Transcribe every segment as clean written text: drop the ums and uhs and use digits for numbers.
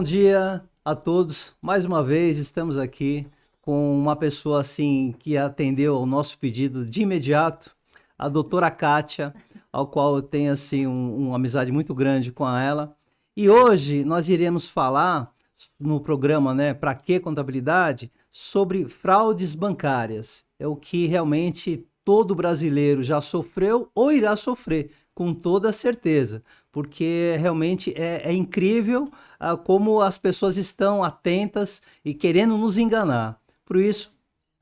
dia a todos. Mais uma vez estamos aqui com uma pessoa assim que atendeu ao nosso pedido de imediato, a doutora Kátia, ao qual eu tenho assim uma amizade muito grande com ela. E hoje nós iremos falar no programa, né, Pra Que Contabilidade, sobre fraudes bancárias. É o que realmente todo brasileiro já sofreu ou irá sofrer, com toda certeza, porque realmente é incrível como as pessoas estão atentas e querendo nos enganar. Por isso,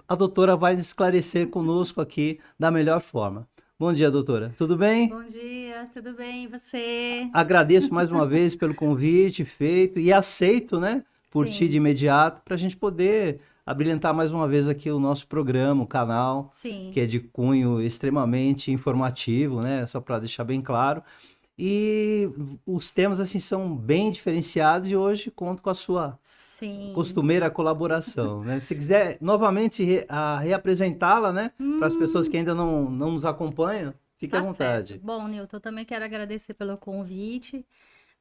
a doutora vai esclarecer conosco aqui da melhor forma. Bom dia, doutora. Tudo bem? Bom dia, tudo bem? E você? Agradeço mais uma vez pelo convite feito e aceito, né, por ti de Sim, imediato, para a gente poder abrilhantar mais uma vez aqui o nosso programa, o canal, sim. que é de cunho extremamente informativo, né, só para deixar bem claro. E os temas, assim, são bem diferenciados e hoje conto com a sua Sim. costumeira colaboração, né? Se quiser novamente reapresentá-la, né, para as pessoas que Hum, ainda não nos acompanham, fique à tá certo. vontade. Bom, Nilton, eu também quero agradecer pelo convite.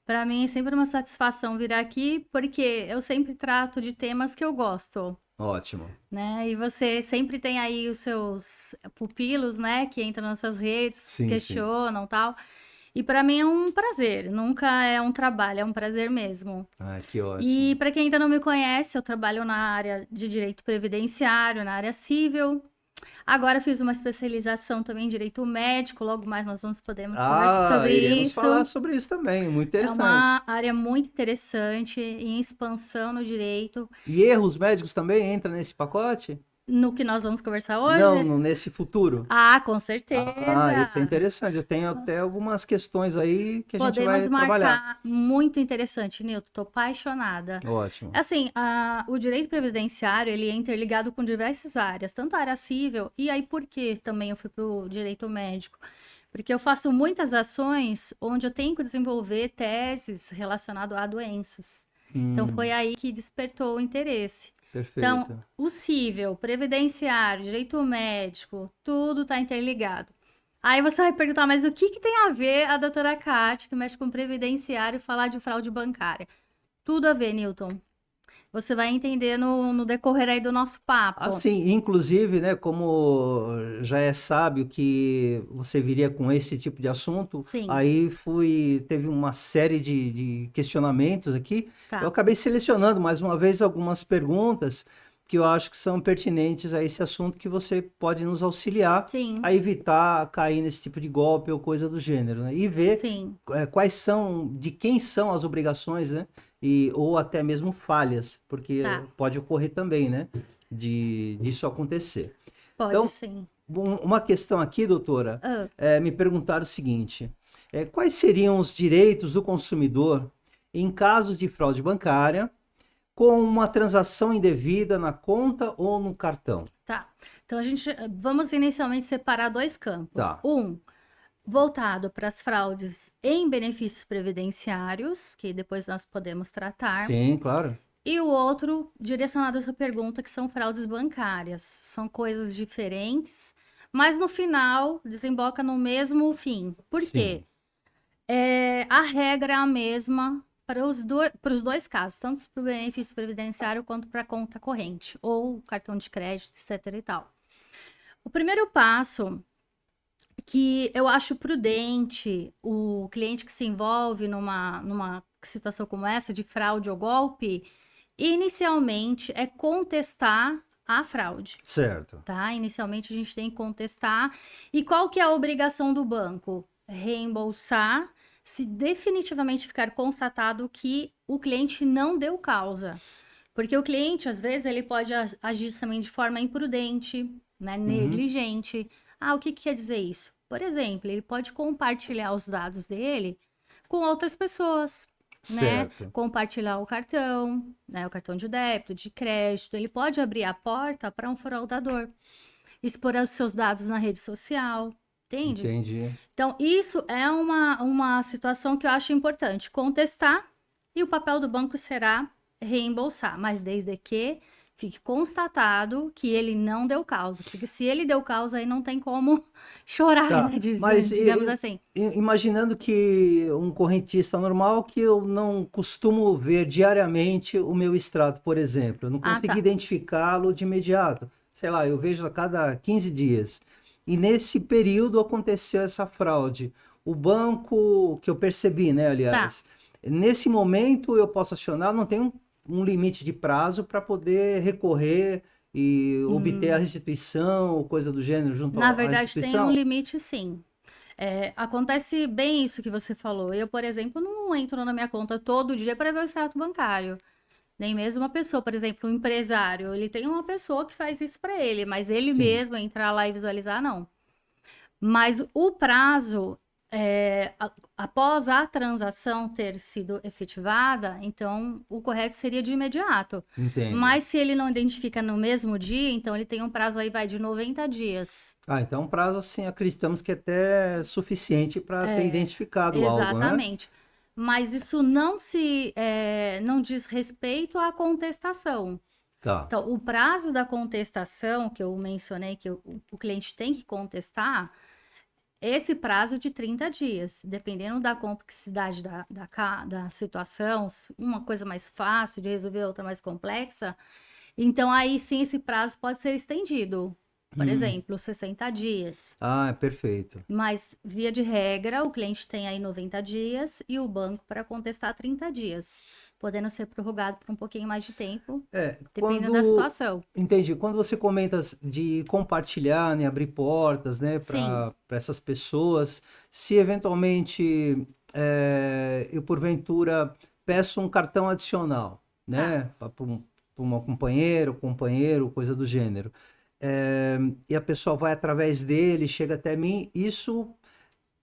Para mim é sempre uma satisfação vir aqui, porque eu sempre trato de temas que eu gosto, Ótimo. né? E você sempre tem aí os seus pupilos, né, que entram nas suas redes, Sim, sim. questionam, tal. E para mim é um prazer, nunca é um trabalho, é um prazer mesmo. Ah, que E ótimo. para quem ainda não me conhece, eu trabalho na área de direito previdenciário, na área civil. Agora fiz uma especialização também em direito médico, logo mais nós vamos podemos conversar Ah, sobre iremos falar isso. sobre isso também, muito É interessante. uma área muito interessante, em expansão no direito. E erros médicos também entram nesse pacote? No que nós vamos conversar Não, hoje? nesse futuro. Ah, com Ah, certeza! isso é interessante. Eu tenho até algumas questões aí que a gente Podemos vai trabalhar. marcar. Muito interessante, Nilton. Tô apaixonada. Ótimo. Assim, o direito previdenciário, ele é interligado com diversas áreas, tanto a área civil, e aí por que também eu fui para o direito médico? Porque eu faço muitas ações onde eu tenho que desenvolver teses relacionadas a doenças. Então, foi Hum, aí que despertou o interesse. Então, perfeito. o civil, previdenciário, direito médico, tudo está interligado. Aí você vai perguntar, mas o que que tem a ver a doutora Kátia, que mexe com previdenciário, falar de fraude bancária? Tudo a ver, Newton. Você vai entender no decorrer aí do nosso papo. Assim, inclusive, né, como já é sábio que você viria com esse tipo de assunto, Sim, aí teve uma série de questionamentos aqui. Eu tá. acabei selecionando mais uma vez algumas perguntas que eu acho que são pertinentes a esse assunto que você pode nos auxiliar Sim, a evitar cair nesse tipo de golpe ou coisa do gênero, né? E ver sim, quais são, de quem são as obrigações, né? Ou até mesmo falhas, porque tá. pode ocorrer também, né? Disso acontecer. Pode Então, sim. uma questão aqui, doutora, Ah, me perguntaram o seguinte: quais seriam os direitos do consumidor em casos de fraude bancária com uma transação indevida na conta ou no cartão? tá. Então vamos inicialmente separar dois campos. Tá. Um, voltado para as fraudes em benefícios previdenciários, que depois nós podemos tratar. Sim, claro. E o outro, direcionado à sua pergunta, que são fraudes bancárias. São coisas diferentes, mas no final desemboca no mesmo fim. Por Sim. quê? A regra é a mesma para os dois casos, tanto para o benefício previdenciário quanto para a conta corrente, ou cartão de crédito, etc. e tal. O primeiro passo que eu acho prudente o cliente que se envolve numa situação como essa, de fraude ou golpe, inicialmente é contestar a fraude, Certo. tá? Inicialmente a gente tem que contestar. E qual que é a obrigação do banco? Reembolsar se definitivamente ficar constatado que o cliente não deu causa. Porque o cliente, às vezes, ele pode agir também de forma imprudente, né? Uhum. Negligente. Ah, o que que quer dizer isso? Por exemplo, ele pode compartilhar os dados dele com outras pessoas, né? Certo. Compartilhar o cartão, né? O cartão de débito, de crédito. Ele pode abrir a porta para um fraudador, expor os seus dados na rede social, entende? Entendi. Então, isso é uma situação que eu acho importante contestar, e o papel do banco será reembolsar, mas desde que fique constatado que ele não deu causa. Porque se ele deu causa, aí não tem como chorar, Tá, né? mas Digamos assim. imaginando que um correntista normal que eu não costumo ver diariamente o meu extrato, por exemplo, eu não Ah, consigo tá. identificá-lo de imediato. Sei lá, eu vejo a cada 15 dias. E nesse período aconteceu essa fraude. O banco, que eu percebi, né, Tá. aliás, nesse momento eu posso acionar, não tem um limite de prazo para poder recorrer e obter a restituição ou coisa do gênero junto Na à verdade, tem um instituição? limite, sim. Acontece bem isso que você falou. Eu, por exemplo, não entro na minha conta todo dia para ver o extrato bancário. Nem mesmo uma pessoa, por exemplo, um empresário, ele tem uma pessoa que faz isso para ele, mas ele Sim. mesmo entrar lá e visualizar, não. Mas o prazo, após a transação ter sido efetivada, então o correto seria de imediato. Entendo. Mas se ele não identifica no mesmo dia, então ele tem um prazo aí, vai de 90 dias. Ah, então um prazo assim, acreditamos que é até suficiente para ter identificado algo, né? Exatamente. Mas isso não diz respeito à contestação. Tá. Então, o prazo da contestação, que eu mencionei que o cliente tem que contestar, esse prazo de 30 dias, dependendo da complexidade da situação, uma coisa mais fácil de resolver, outra mais complexa, então aí sim esse prazo pode ser estendido. Por Hum. exemplo, 60 dias. Ah, é perfeito. Mas, via de regra, o cliente tem aí 90 dias e o banco para contestar 30 dias, podendo ser prorrogado por um pouquinho mais de tempo, É, dependendo da quando situação. entendi, quando você comenta de compartilhar, né, abrir portas, né, Sim, para essas pessoas, se eventualmente eu porventura peço um cartão adicional, tá. né, para uma companheiro, coisa do gênero, e a pessoa vai através dele, chega até mim, isso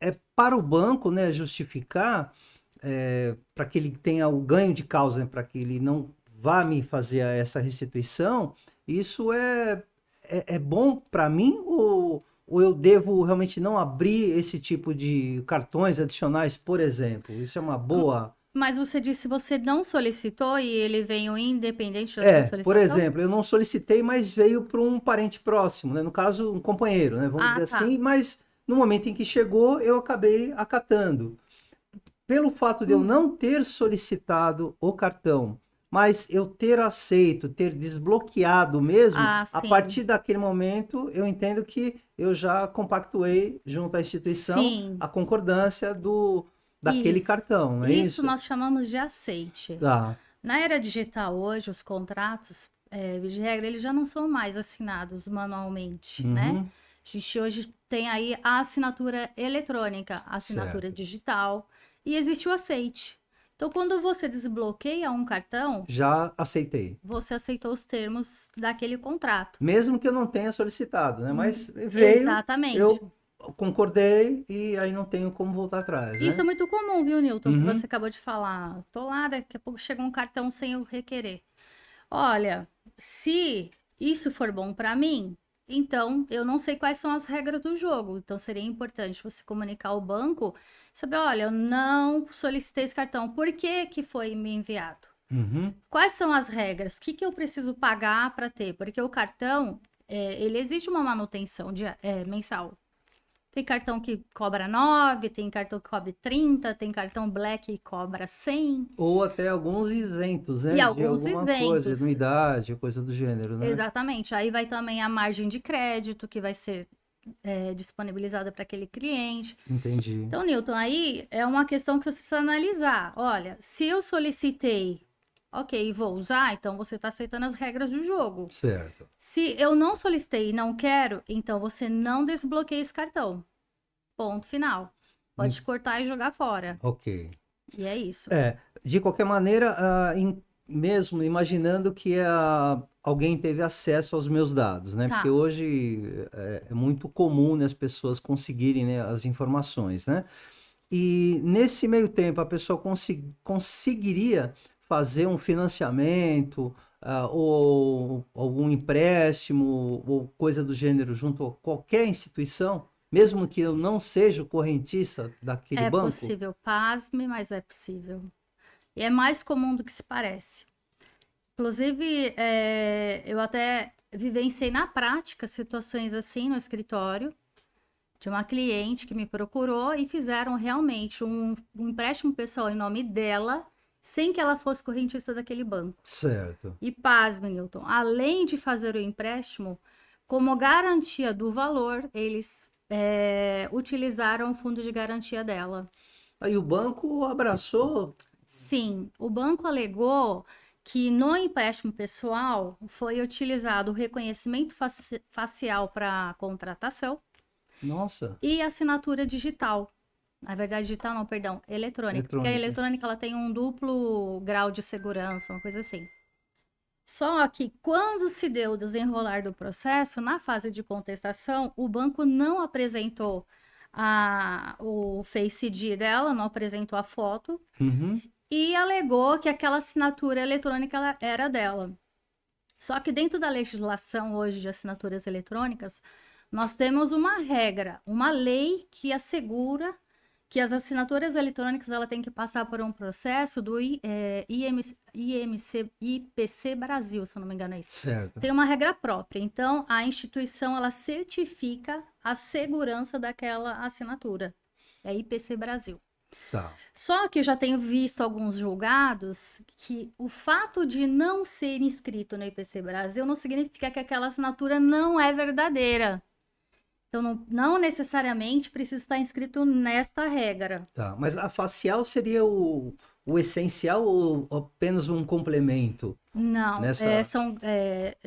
é para o banco, né, justificar para que ele tenha o ganho de causa, né, para que ele não vá me fazer essa restituição, isso é bom para mim ou eu devo realmente não abrir esse tipo de cartões adicionais, por exemplo? Isso é uma boa. Mas você disse que você não solicitou e ele veio independente da sua Por solicitação? exemplo, eu não solicitei, mas veio para um parente próximo, né? No caso, um companheiro, né? Vamos Ah, dizer tá. assim, mas no momento em que chegou, eu acabei acatando. Pelo fato de eu Hum, não ter solicitado o cartão, mas eu ter aceito, ter desbloqueado mesmo, ah, a sim. partir daquele momento eu entendo que eu já compactuei junto à instituição Sim, a concordância daquele isso. cartão, não é Isso isso? nós chamamos de aceite. Tá. Na era digital hoje, os contratos, via de regra, eles já não são mais assinados manualmente, né? Uhum. A gente hoje tem aí a assinatura eletrônica, a assinatura Certo. digital e existe o aceite. Então, quando você desbloqueia um cartão, Já aceitei. você aceitou os termos daquele contrato. Mesmo que eu não tenha solicitado, né? Mas veio, Exatamente. eu concordei e aí não tenho como voltar atrás, Isso é né? muito comum, viu, Newton, que Uhum. você acabou de falar. Tô lá, daqui a pouco chega um cartão sem eu requerer. Olha, se isso for bom para mim, então eu não sei quais são as regras do jogo. Então seria importante você comunicar ao banco, saber, olha, eu não solicitei esse cartão, por que que foi me enviado? Uhum. Quais são as regras? O que que eu preciso pagar para ter? Porque o cartão, ele existe uma manutenção mensal. Tem cartão que cobra 9, tem cartão que cobra 30, tem cartão Black que cobra 100 Ou até alguns isentos, e né? De alguns alguma coisa, de isentos. anuidade, coisa do gênero, né? Exatamente. Aí vai também a margem de crédito que vai ser disponibilizada para aquele cliente. Entendi. Então, Newton, aí é uma questão que você precisa analisar. Olha, se eu solicitei, ok, vou usar, então você está aceitando as regras do jogo. Certo. Se eu não solicitei e não quero, então você não desbloqueia esse cartão. Ponto final. En- Pode cortar e jogar fora. Ok. E é isso. De qualquer maneira, mesmo imaginando que alguém teve acesso aos meus dados, né? Porque Tá. hoje é muito comum, né, as pessoas conseguirem, né, as informações, né? E nesse meio tempo, a pessoa conseguiria fazer um financiamento, ou algum empréstimo, ou coisa do gênero, junto a qualquer instituição, mesmo que eu não seja o correntista daquele É banco? possível, pasme, mas é possível. E é mais comum do que se parece. Inclusive, eu até vivenciei na prática situações assim no escritório de uma cliente que me procurou e fizeram realmente um empréstimo pessoal em nome dela, sem que ela fosse correntista daquele banco. Certo. E pasme, Newton, além de fazer o empréstimo, como garantia do valor, eles utilizaram o fundo de garantia dela. Aí o banco abraçou. Sim, o banco alegou que no empréstimo pessoal foi utilizado o reconhecimento facial para contratação Nossa, e assinatura digital. Na verdade, digital não, perdão, eletrônica. Porque a eletrônica. eletrônica ela tem um duplo grau de segurança, uma coisa assim. Só que quando se deu o desenrolar do processo, na fase de contestação, o banco não apresentou o Face ID dela, não apresentou a foto Uhum. e alegou que aquela assinatura eletrônica era dela. Só que dentro da legislação hoje de assinaturas eletrônicas, nós temos uma regra, uma lei que assegura que as assinaturas eletrônicas ela tem que passar por um processo do IPC Brasil, se eu não me engano é isso. Certo. Tem uma regra própria. Então, a instituição ela certifica a segurança daquela assinatura. É IPC Brasil. Tá. Só que eu já tenho visto alguns julgados que o fato de não ser inscrito no IPC Brasil não significa que aquela assinatura não é verdadeira. Então, não necessariamente precisa estar inscrito nesta regra. Tá. Mas a facial seria o essencial ou apenas um complemento? Não, Nessa-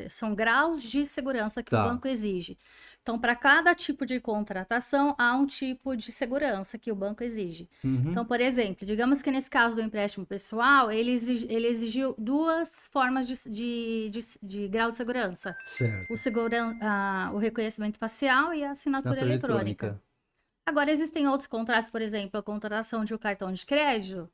são graus de segurança que Tá. o banco exige. Então, para cada tipo de contratação, há um tipo de segurança que o banco exige. Uhum. Então, por exemplo, digamos que nesse caso do empréstimo pessoal, ele exigiu duas formas de grau de segurança. Certo. O reconhecimento facial e a assinatura eletrônica. Agora, existem outros contratos, por exemplo, a contratação de um cartão de crédito,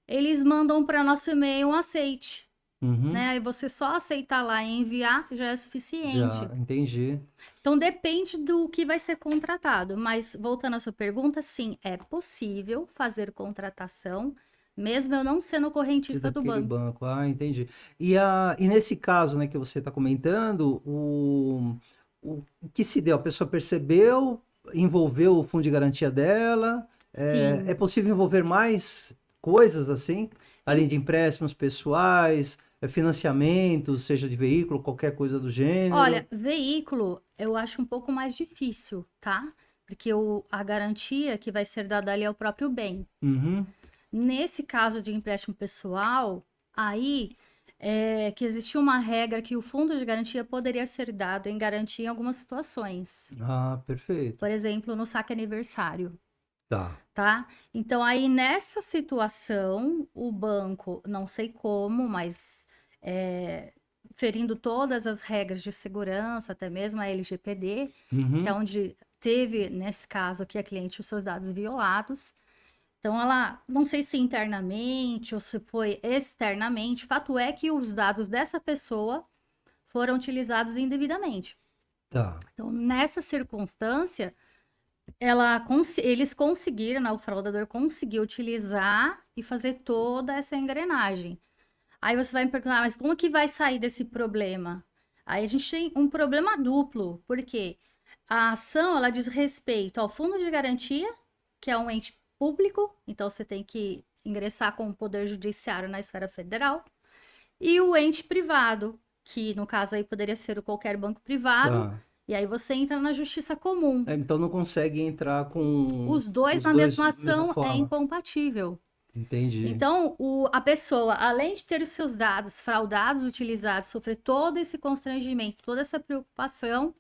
eles mandam para nosso e-mail um aceite, Uhum. né? Aí você só aceitar lá e enviar já é suficiente. Já, entendi. Então, depende do que vai ser contratado. Mas, voltando à sua pergunta, sim, é possível fazer contratação, mesmo eu não sendo correntista do Daquele banco. banco. Ah, entendi. E nesse caso, né, que você está comentando, o que se deu? A pessoa percebeu, envolveu o fundo de garantia dela. Sim. É possível envolver mais coisas assim, além de empréstimos pessoais, financiamentos, seja de veículo, qualquer coisa do gênero? Olha, veículo eu acho um pouco mais difícil, tá? Porque a garantia que vai ser dada ali é o próprio bem. Uhum. Nesse caso de empréstimo pessoal, aí que existia uma regra que o fundo de garantia poderia ser dado em garantia em algumas situações. Ah, perfeito. Por exemplo, no saque aniversário, Tá. tá? Então, aí nessa situação, o banco, não sei como, mas ferindo todas as regras de segurança, até mesmo a LGPD, Uhum. que é onde teve, nesse caso aqui, a cliente os seus dados violados. Então, ela, não sei se internamente ou se foi externamente, fato é que os dados dessa pessoa foram utilizados indevidamente. Tá. Então, nessa circunstância, eles conseguiram, né, o fraudador conseguiu utilizar e fazer toda essa engrenagem. Aí você vai me perguntar, mas como que vai sair desse problema? Aí a gente tem um problema duplo, porque a ação, ela diz respeito ao fundo de garantia, que é um ente público, então você tem que ingressar com o Poder Judiciário na esfera federal, e o ente privado, que no caso aí poderia ser o qualquer banco privado, Tá. e aí você entra na justiça comum. Então não consegue entrar com Os dois na mesma ação é incompatível. Entendi. Então, a pessoa, além de ter os seus dados fraudados, utilizados, sofrer todo esse constrangimento, toda essa preocupação,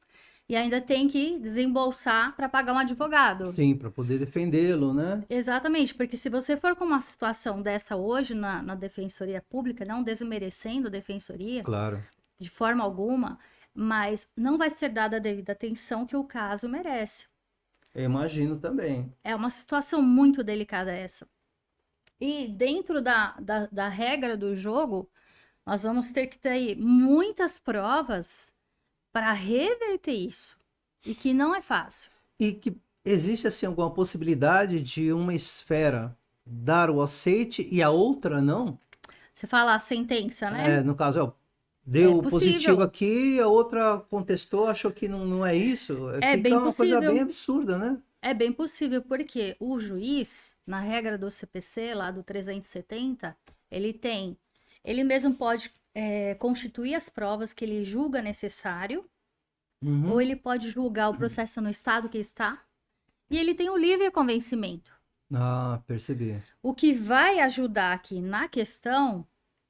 e ainda tem que desembolsar para pagar um advogado. Sim, para poder defendê-lo, né? Exatamente, porque se você for com uma situação dessa hoje na Defensoria Pública, não desmerecendo a Defensoria, Claro. de forma alguma, mas não vai ser dada a devida atenção que o caso merece. Eu imagino também. É uma situação muito delicada essa. E dentro da regra do jogo, nós vamos ter que ter aí muitas provas para reverter isso. E que não é fácil. E que existe assim alguma possibilidade de uma esfera dar o aceite e a outra não? Você fala a sentença, né? No caso, Deu possível. positivo aqui, a outra contestou, achou que não é isso. É Fica bem uma coisa possível. bem absurda, né? É bem possível, porque o juiz, na regra do CPC, lá do 370, ele mesmo pode constituir as provas que ele julga necessário, Uhum. ou ele pode julgar o processo no estado que está, e ele tem o livre convencimento. Ah, percebi. O que vai ajudar aqui na questão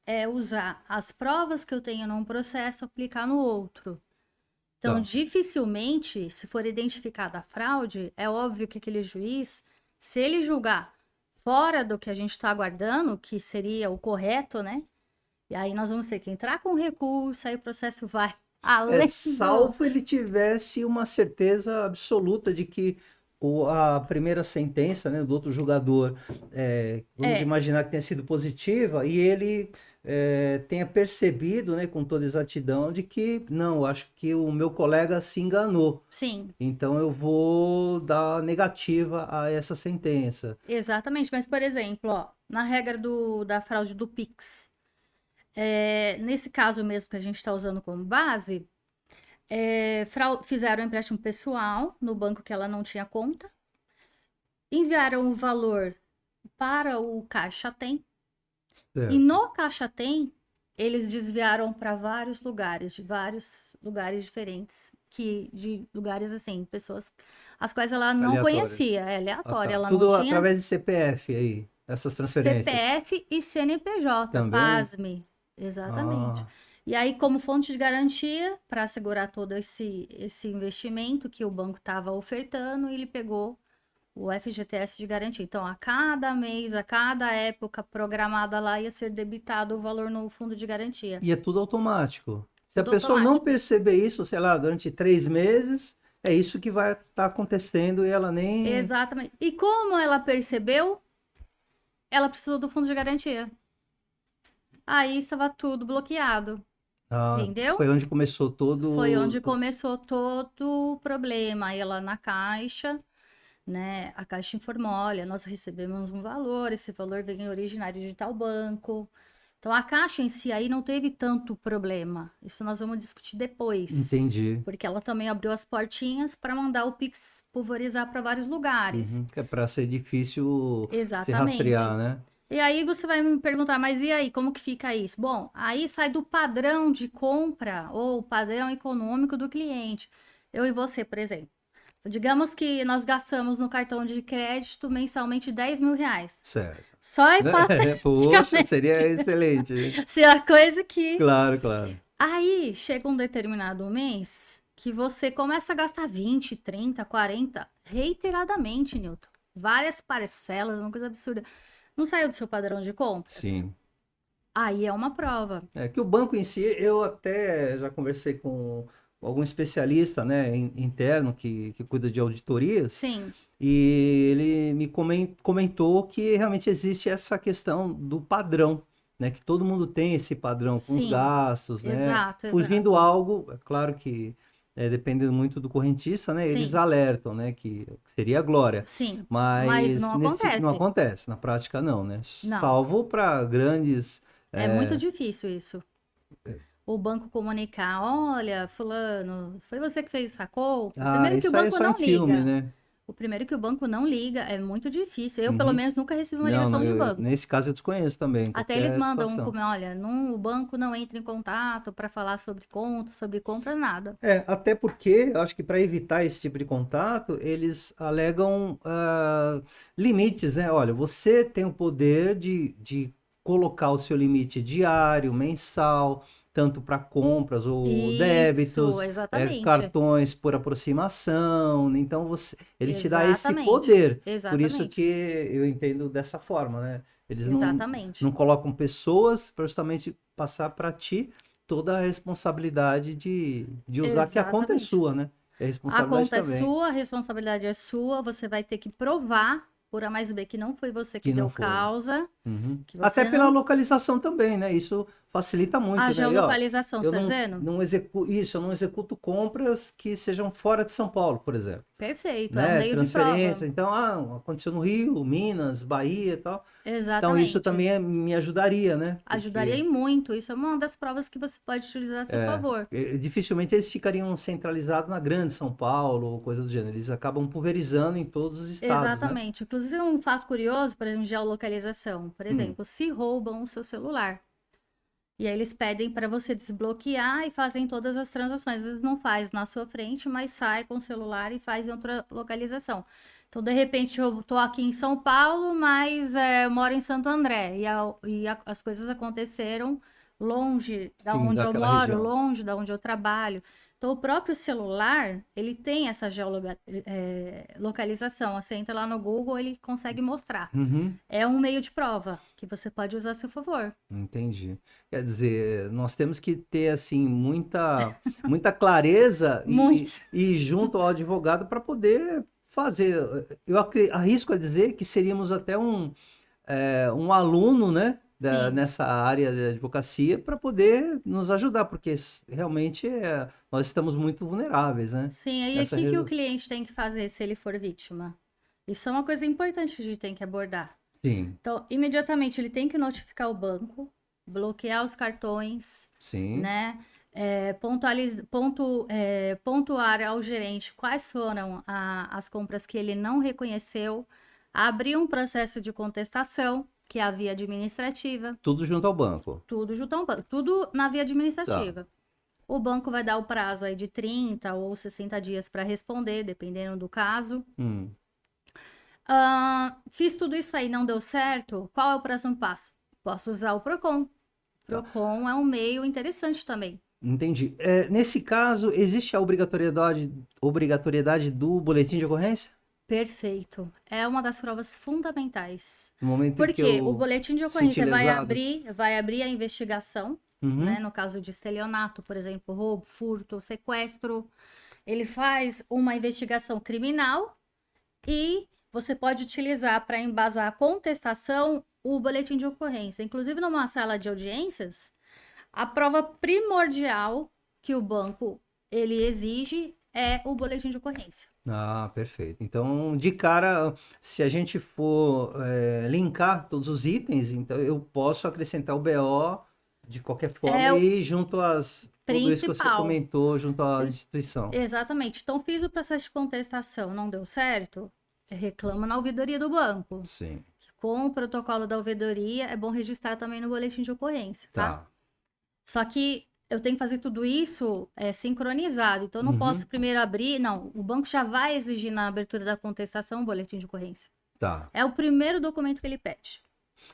é usar as provas que eu tenho num processo, aplicar no outro. Então, Tá. dificilmente, se for identificada a fraude, é óbvio que aquele juiz, se ele julgar fora do que a gente está aguardando, que seria o correto, né? E aí nós vamos ter que entrar com recurso, aí o processo vai além Salvo ele tivesse uma certeza absoluta de que a primeira sentença, né, do outro julgador, vamos imaginar que tenha sido positiva, e ele tenha percebido, né, com toda exatidão, de que, não, acho que o meu colega se enganou. Sim, Então eu vou dar negativa a essa sentença. exatamente. Mas, por exemplo, ó, na regra da fraude do Pix, nesse caso mesmo que a gente está usando como base, fizeram um empréstimo pessoal no banco que ela não tinha conta, enviaram o valor para o Caixa Tem, Certo. e no Caixa Tem, eles desviaram para vários lugares, de vários lugares diferentes, de lugares assim, pessoas as quais ela não Aleatórias. conhecia, é aleatória, Tá. ela Tudo não tinha através de CPF aí, essas transferências. CPF e CNPJ, Também? pasme, exatamente. Ah, E aí, como fonte de garantia, para assegurar todo esse investimento que o banco estava ofertando, ele pegou o FGTS de garantia. Então, a cada mês, a cada época programada lá, ia ser debitado o valor no fundo de garantia. e é tudo automático. Se a Tudo pessoa não automático. perceber isso, sei lá, durante 3 meses, é isso que vai estar acontecendo e ela nem. Exatamente. E como ela percebeu, ela precisou do fundo de garantia. Aí estava tudo bloqueado. Ah, Entendeu? foi onde começou todo. Foi onde começou todo o problema. Aí ela na Caixa, né? A Caixa informou: olha, nós recebemos um valor, esse valor vem originário de tal banco. Então a Caixa em si aí não teve tanto problema. Isso nós vamos discutir depois. Entendi. Porque ela também abriu as portinhas para mandar o Pix pulverizar para vários lugares. Uhum, que é para ser difícil se Exatamente. rastrear, né? E aí você vai me perguntar, mas e aí, como que fica isso? Bom, aí sai do padrão de compra ou padrão econômico do cliente. Eu e você, por exemplo. Digamos que nós gastamos no cartão de crédito mensalmente R$ 10.000. Certo. Só Poxa, hipoteticamente. seria excelente. Se a coisa que... Claro, claro. Aí chega um determinado mês que você começa a gastar 20, 30, 40, reiteradamente, Newton. Várias parcelas, uma coisa absurda. Não saiu do seu padrão de compras? Sim. Aí é uma prova. É que o banco em si, eu até já conversei com algum especialista, né, interno que cuida de auditorias, Sim, e ele me comentou que realmente existe essa questão do padrão, né, que todo mundo tem esse padrão com os sim. gastos, né, Exato, fugindo algo, é claro que dependendo muito do correntista, né, eles Sim. alertam, né, que seria a glória. Sim. Mas não nesse- acontece. não acontece, na prática não, né? Não. Salvo para grandes. É muito difícil isso. O banco comunicar, olha, fulano, foi você que fez, sacou? O primeiro que Isso o aí é banco só não em filme, liga. né? O primeiro que o banco não liga é muito difícil. Eu, pelo menos, nunca recebi uma Não, ligação de eu- banco. nesse caso eu desconheço também. Até qualquer eles mandam, situação. olha, o banco não entra em contato para falar sobre conta, sobre compra, nada. Até porque eu acho que para evitar esse tipo de contato, eles alegam limites, né? Olha, você tem o poder de colocar o seu limite diário, mensal, tanto para compras ou débitos, Isso, exatamente. cartões por aproximação. Então ele te dá esse Exatamente. poder. Por Exatamente. isso que eu entendo dessa forma, né? Eles Exatamente. não colocam pessoas para justamente passar para ti toda a responsabilidade de usar, que a conta é Exatamente. sua, né? É A responsabilidade conta é também. sua, a responsabilidade é sua, você vai ter que provar por A mais B que não foi você que Que não deu foi. causa. Uhum. Que Até você pela não... localização também, né? Isso facilita muito, A né? E, ó, geolocalização, eu você tá não, dizendo? não executo isso, eu não executo compras que sejam fora de São Paulo, por exemplo, Perfeito, é um né? meio de Transferência. prova. Então, aconteceu no Rio, Minas, Bahia e tal. Então, isso Exatamente. também me ajudaria, né? Ajudaria Porque e muito. Isso é uma das provas que você pode utilizar a seu favor. dificilmente eles ficariam centralizados na grande São Paulo ou coisa do gênero. Eles acabam pulverizando em todos os estados, né? Exatamente. Inclusive, um fato curioso, por exemplo, geolocalização. Por Hum, exemplo, se roubam o seu celular. E aí eles pedem para você desbloquear e fazem todas as transações. Às vezes não faz na sua frente, mas sai com o celular e faz em outra localização. Então, de repente, eu tô aqui em São Paulo, mas eu moro em Santo André. As coisas aconteceram longe da sim, onde eu daquela moro, região. longe da onde eu trabalho. Então, o próprio celular, ele tem essa localização. Você entra lá no Google, ele consegue mostrar. Uhum. É um meio de prova que você pode usar a seu favor. Entendi. Quer dizer, nós temos que ter assim muita clareza Muito. e ir junto ao advogado para poder fazer. Eu arrisco a dizer que seríamos até um aluno, né, Sim. nessa área de advocacia para poder nos ajudar, porque realmente nós estamos muito vulneráveis, né? Sim, aí o Nessa que que o resolução. cliente tem que fazer se ele for vítima? Isso é uma coisa importante que a gente tem que abordar. Sim, Então, imediatamente ele tem que notificar o banco, bloquear os cartões, sim. né? Pontuar ao gerente quais foram as compras que ele não reconheceu, abrir um processo de contestação, que é a via administrativa, Tudo junto ao banco. tudo junto ao banco, tudo na via Tá. administrativa. O banco vai dar o prazo aí de 30 ou 60 dias para responder, dependendo do caso. Hum, Fiz tudo isso aí, não deu certo? Qual é o próximo passo? Posso usar o Procon. tá. Procon é um meio interessante também. Entendi. Nesse caso, existe a obrigatoriedade do boletim de ocorrência? Perfeito. É uma das provas fundamentais. No momento em que Porque o eu boletim de senti ocorrência lesado? vai abrir a investigação, né? Uhum. No caso de estelionato, por exemplo, roubo, furto, sequestro. Ele faz uma investigação criminal e você pode utilizar para embasar a contestação o boletim de ocorrência. Inclusive, numa sala de audiências, a prova primordial que o banco ele exige é o boletim de ocorrência. Ah, perfeito. Então, de cara, se a gente for linkar todos os itens, então eu posso acrescentar o BO de qualquer forma É o e junto às tudo isso que você principal. comentou, junto à instituição. Exatamente. Então, fiz o processo de contestação, não deu certo? Reclama na ouvidoria do banco. Sim, Com o protocolo da ouvidoria, é bom registrar também no boletim de ocorrência, tá? tá. Só que eu tenho que fazer tudo isso sincronizado. Então, eu não Uhum, posso primeiro abrir. Não, o banco já vai exigir na abertura da contestação o boletim de ocorrência. tá. É o primeiro documento que ele pede,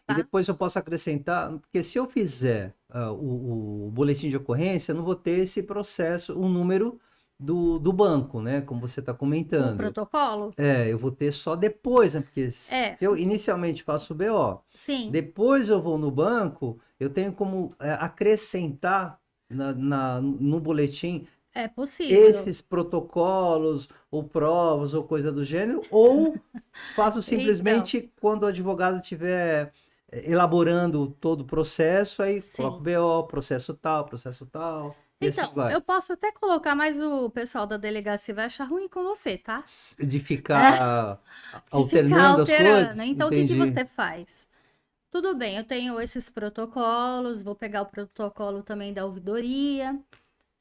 E tá? depois eu posso acrescentar, porque se eu fizer o boletim de ocorrência, eu não vou ter esse processo, o número do banco, né? Como você está O comentando. protocolo? Eu vou ter só depois, né? Porque É, se eu inicialmente faço o BO, sim, depois eu vou no banco, eu tenho como acrescentar no boletim é possível. esses protocolos, ou provas, ou coisa do gênero, ou faço Então, simplesmente quando o advogado estiver elaborando todo o processo, aí coloco sim. BO, processo tal, e assim Então, vai. eu posso até colocar, mas o pessoal da delegacia vai achar ruim com você, tá? De ficar De ficar alternando as alterando. coisas? Então, o que que Entendi. você faz? Tudo bem, eu tenho esses protocolos, vou pegar o protocolo também da ouvidoria.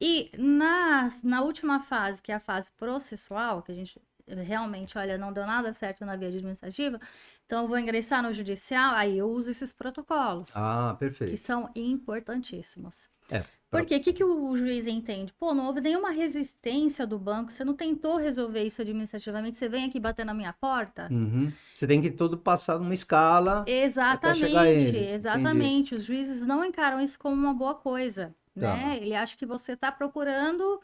E na última fase, que é a fase processual, que a gente realmente, olha, não deu nada certo na via administrativa, então eu vou ingressar no judicial, aí eu uso esses protocolos, Ah, que perfeito. são importantíssimos. É, Por quê? O que que o juiz entende? Pô, não houve nenhuma resistência do banco, você não tentou resolver isso administrativamente, você vem aqui bater na minha porta? uhum. Você tem que tudo passar numa escala até chegar a Exatamente, eles. Entendi. exatamente. Os juízes não encaram isso como uma boa coisa, Tá. né? Ele acha que você está procurando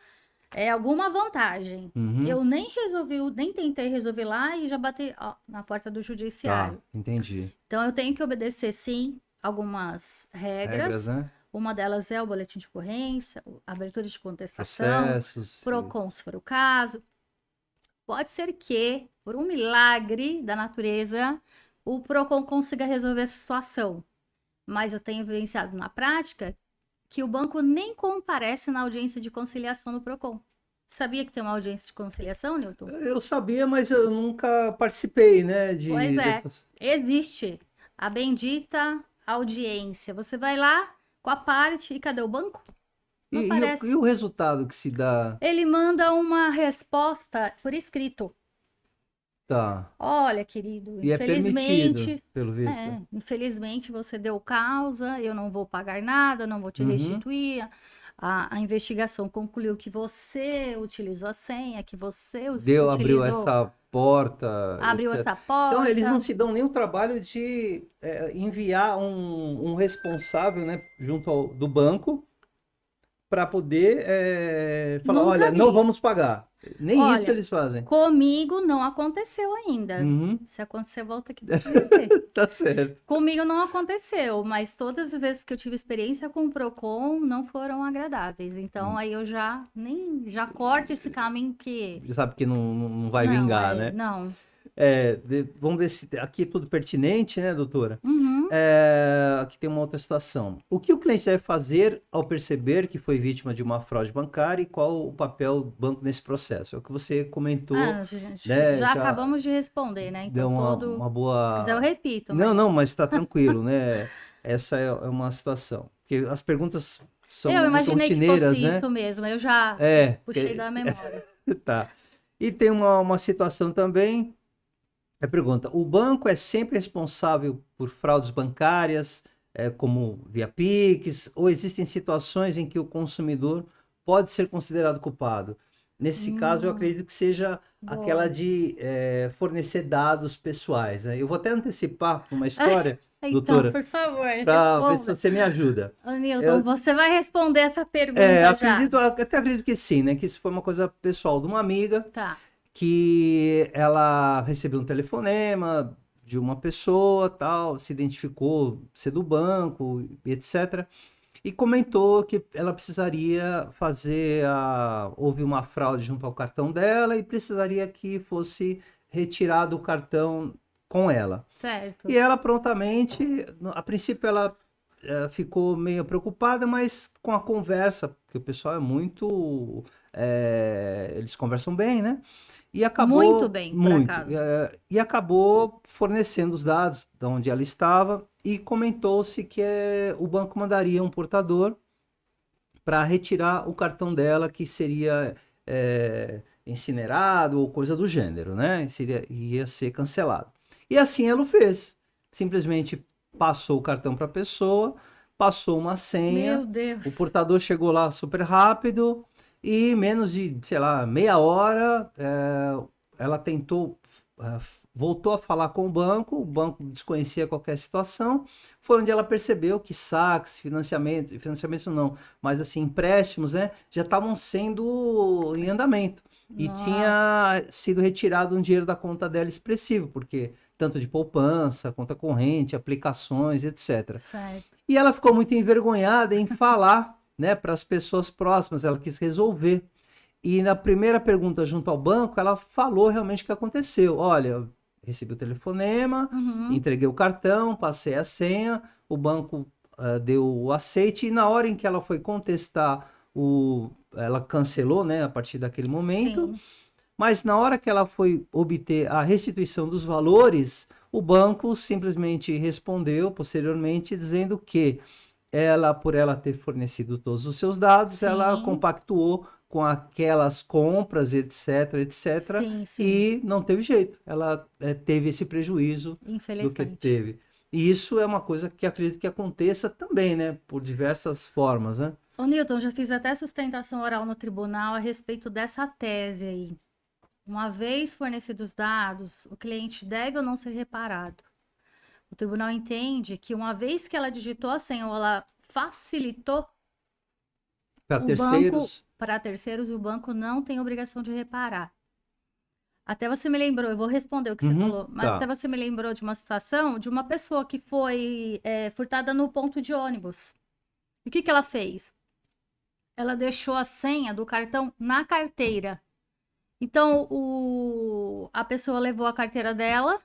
alguma vantagem. Uhum. Eu nem resolvi, nem tentei resolver lá e já bati, ó, na porta do Tá, judiciário. entendi. Então eu tenho que obedecer, sim, algumas Regras, regras. né? Uma delas é o boletim de ocorrência, abertura de contestação, Processos. PROCON, se for o caso. Pode ser que, por um milagre da natureza, o Procon consiga resolver essa situação. Mas eu tenho vivenciado na prática que o banco nem comparece na audiência de conciliação do Procon. Sabia que tem uma audiência de conciliação, Newton? Eu sabia, mas eu nunca participei, né, Pois é, dessas... existe a bendita audiência. Você vai lá com a parte e cadê o banco? Não aparece. E o resultado que se dá? Ele manda uma resposta por escrito. Tá. Olha, querido, E é permitido, infelizmente, pelo visto. infelizmente você deu causa, eu não vou pagar nada, não vou te restituir. A investigação concluiu que você utilizou a senha, que você Abriu utilizou, essa porta, abriu etc. essa porta. Então, eles não se dão nem o trabalho de enviar um responsável, né, do banco para poder falar, Nunca olha, vi. não vamos pagar. Nem Olha, isso eles fazem. Comigo não aconteceu ainda. Uhum. Se acontecer, volta aqui pra te dizer. Tá certo. Comigo não aconteceu, mas todas as vezes que eu tive experiência com o Procon não foram agradáveis. Então aí eu já corto esse caminho que Já sabe que não vai não, vingar, né? Não. Vamos ver se aqui é tudo pertinente, né, doutora? Uhum. Aqui tem uma outra situação. O que o cliente deve fazer ao perceber que foi vítima de uma fraude bancária e qual o papel do banco nesse processo? É o que você comentou, Gente, né? já acabamos de responder, né? Deu Então uma boa... se quiser eu repito, Não, mas está tranquilo, né? Essa é uma situação. Porque as perguntas são eu muito imaginei que rotineiras, fosse né? isso mesmo. Eu já puxei da memória. Tá. E tem uma situação também. Pergunta: o banco é sempre responsável por fraudes bancárias, como via Pix, ou existem situações em que o consumidor pode ser considerado culpado? Nesse caso, eu acredito que seja aquela de fornecer dados pessoais, né? Eu vou até antecipar uma história, Então, doutora, por favor, para ver se responda. você me ajuda. Ô, Newton, você vai responder essa pergunta já. Até acredito que sim, né? Que isso foi uma coisa pessoal de uma amiga. Tá. Que ela recebeu um telefonema de uma pessoa, tal, se identificou ser do banco, etc. E comentou que ela precisaria houve uma fraude junto ao cartão dela e precisaria que fosse retirado o cartão com ela. Certo. E ela prontamente, a princípio ela ficou meio preocupada, mas com a conversa, porque o pessoal é muito... eles conversam bem, né? E acabou Muito bem, por acaso. E acabou fornecendo os dados de onde ela estava e comentou-se que o banco mandaria um portador para retirar o cartão dela, que seria incinerado ou coisa do gênero, né? Iria ser cancelado. E assim ela o fez. Simplesmente passou o cartão para a pessoa, passou uma senha. Meu Deus. O portador chegou lá super rápido. E menos de, sei lá, meia hora, ela voltou a falar com o banco desconhecia qualquer situação, foi onde ela percebeu que saques, financiamentos não, mas assim, empréstimos, né, já estavam sendo em andamento. E tinha sido retirado um dinheiro da conta dela expressivo, porque tanto de poupança, conta corrente, aplicações, etc. Certo. E ela ficou muito envergonhada em falar, né, para as pessoas próximas, ela quis resolver. E na primeira pergunta junto ao banco, ela falou realmente o que aconteceu. Olha, recebi o telefonema, entreguei o cartão, passei a senha, o banco deu o aceite, e na hora em que ela foi contestar, ela cancelou, né, a partir daquele momento. Sim. Mas na hora que ela foi obter a restituição dos valores, o banco simplesmente respondeu posteriormente dizendo que por ela ter fornecido todos os seus dados, Sim. ela compactuou com aquelas compras, etc, etc. Sim. E não teve jeito. Ela teve esse prejuízo do que teve. E isso é uma coisa que acredito que aconteça também, né? Por diversas formas, né? Ô, Newton, já fiz até sustentação oral no tribunal a respeito dessa tese aí. Uma vez fornecidos os dados, o cliente deve ou não ser reparado. O tribunal entende que uma vez que ela digitou a senha ou ela facilitou para terceiros, o banco não tem obrigação de reparar. Até você me lembrou, eu vou responder o que você falou, mas até você me lembrou de uma situação de uma pessoa que foi furtada no ponto de ônibus. E o que ela fez? Ela deixou a senha do cartão na carteira. Então, a pessoa levou a carteira dela,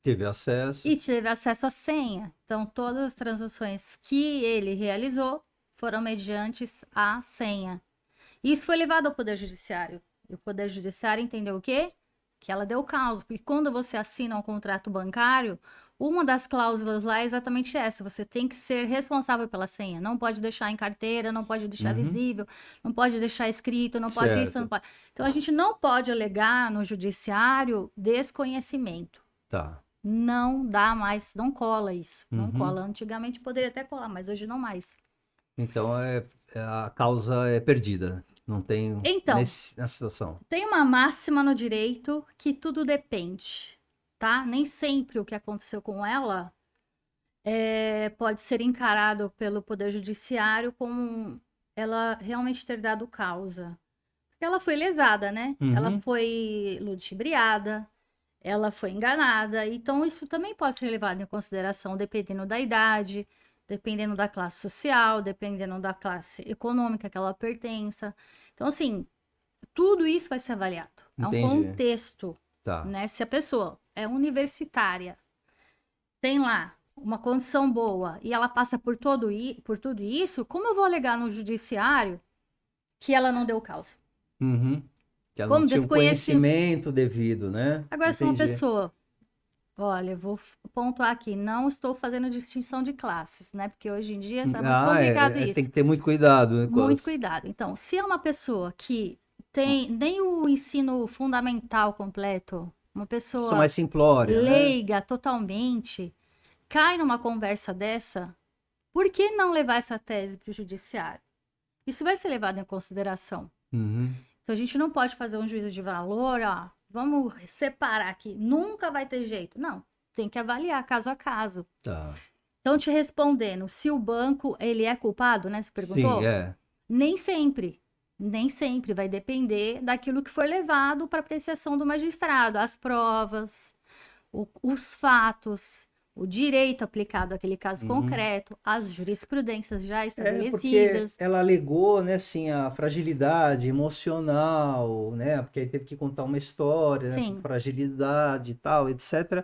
Teve acesso. e teve acesso à senha. Então, todas as transações que ele realizou foram mediante a senha. Isso foi levado ao Poder Judiciário. E o Poder Judiciário entendeu o quê? Que ela deu causa. Porque quando você assina um contrato bancário, uma das cláusulas lá é exatamente essa. Você tem que ser responsável pela senha. Não pode deixar em carteira, não pode deixar visível, não pode deixar escrito, não pode isso, não pode. Então, a gente não pode alegar no judiciário desconhecimento. Tá. Não dá mais, não cola isso. Não cola. Antigamente poderia até colar, mas hoje não mais. Então, a causa é perdida. Não tem Então, nessa situação. tem uma máxima no direito que tudo depende, tá? Nem sempre o que aconteceu com ela pode ser encarado pelo Poder Judiciário como ela realmente ter dado causa. Porque ela foi lesada, né? Ela foi ludibriada, ela foi enganada. Então, isso também pode ser levado em consideração, dependendo da idade, dependendo da classe social, dependendo da classe econômica que ela pertença. Então, assim, tudo isso vai ser avaliado. É um Entendi. contexto, Tá. né? Se a pessoa é universitária, tem lá uma condição boa e ela passa por tudo isso, como eu vou alegar no judiciário que ela não deu causa? Que ela Como não tinha o desconhece- conhecimento devido, né? Agora, se uma Entendi. pessoa... Olha, eu vou pontuar aqui, não estou fazendo distinção de classes, né? Porque hoje em dia tá muito complicado isso. Tem que ter muito cuidado, né, com Muito as- cuidado. Então, se é uma pessoa que tem nem o ensino fundamental completo, uma pessoa pessoa mais simplória, né? leiga totalmente, cai numa conversa dessa, por que não levar essa tese para o judiciário? Isso vai ser levado em consideração. Uhum. Então, a gente não pode fazer um juízo de valor, ó, vamos separar aqui, nunca vai ter jeito. Não, tem que avaliar caso a caso. Tá. Então, te respondendo, se o banco, ele é culpado, né? Você perguntou? Sim, é. Nem sempre. Nem sempre. Vai depender daquilo que for levado para apreciação do magistrado. As provas, os fatos, o direito aplicado àquele caso concreto, as jurisprudências já Porque estabelecidas. ela alegou, né, assim, a fragilidade emocional, né? Porque aí teve que contar uma história, né, Sim. com fragilidade e tal, etc.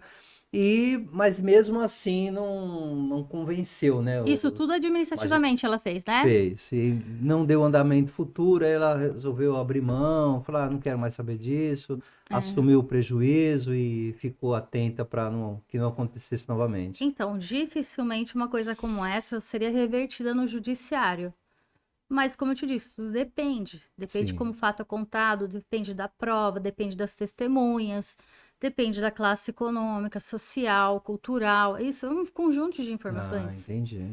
Mas mesmo assim não convenceu, né? Isso tudo administrativamente ela fez, né? Fez. E não deu andamento futuro, aí ela resolveu abrir mão, falar, não quero mais saber disso, assumiu o prejuízo e ficou atenta para que não acontecesse novamente. Então, dificilmente uma coisa como essa seria revertida no judiciário. Mas, como eu te disse, tudo depende. Depende Sim. como o fato é contado, depende da prova, depende das testemunhas, depende da classe econômica, social, cultural. Isso é um conjunto de Ah, informações. entendi.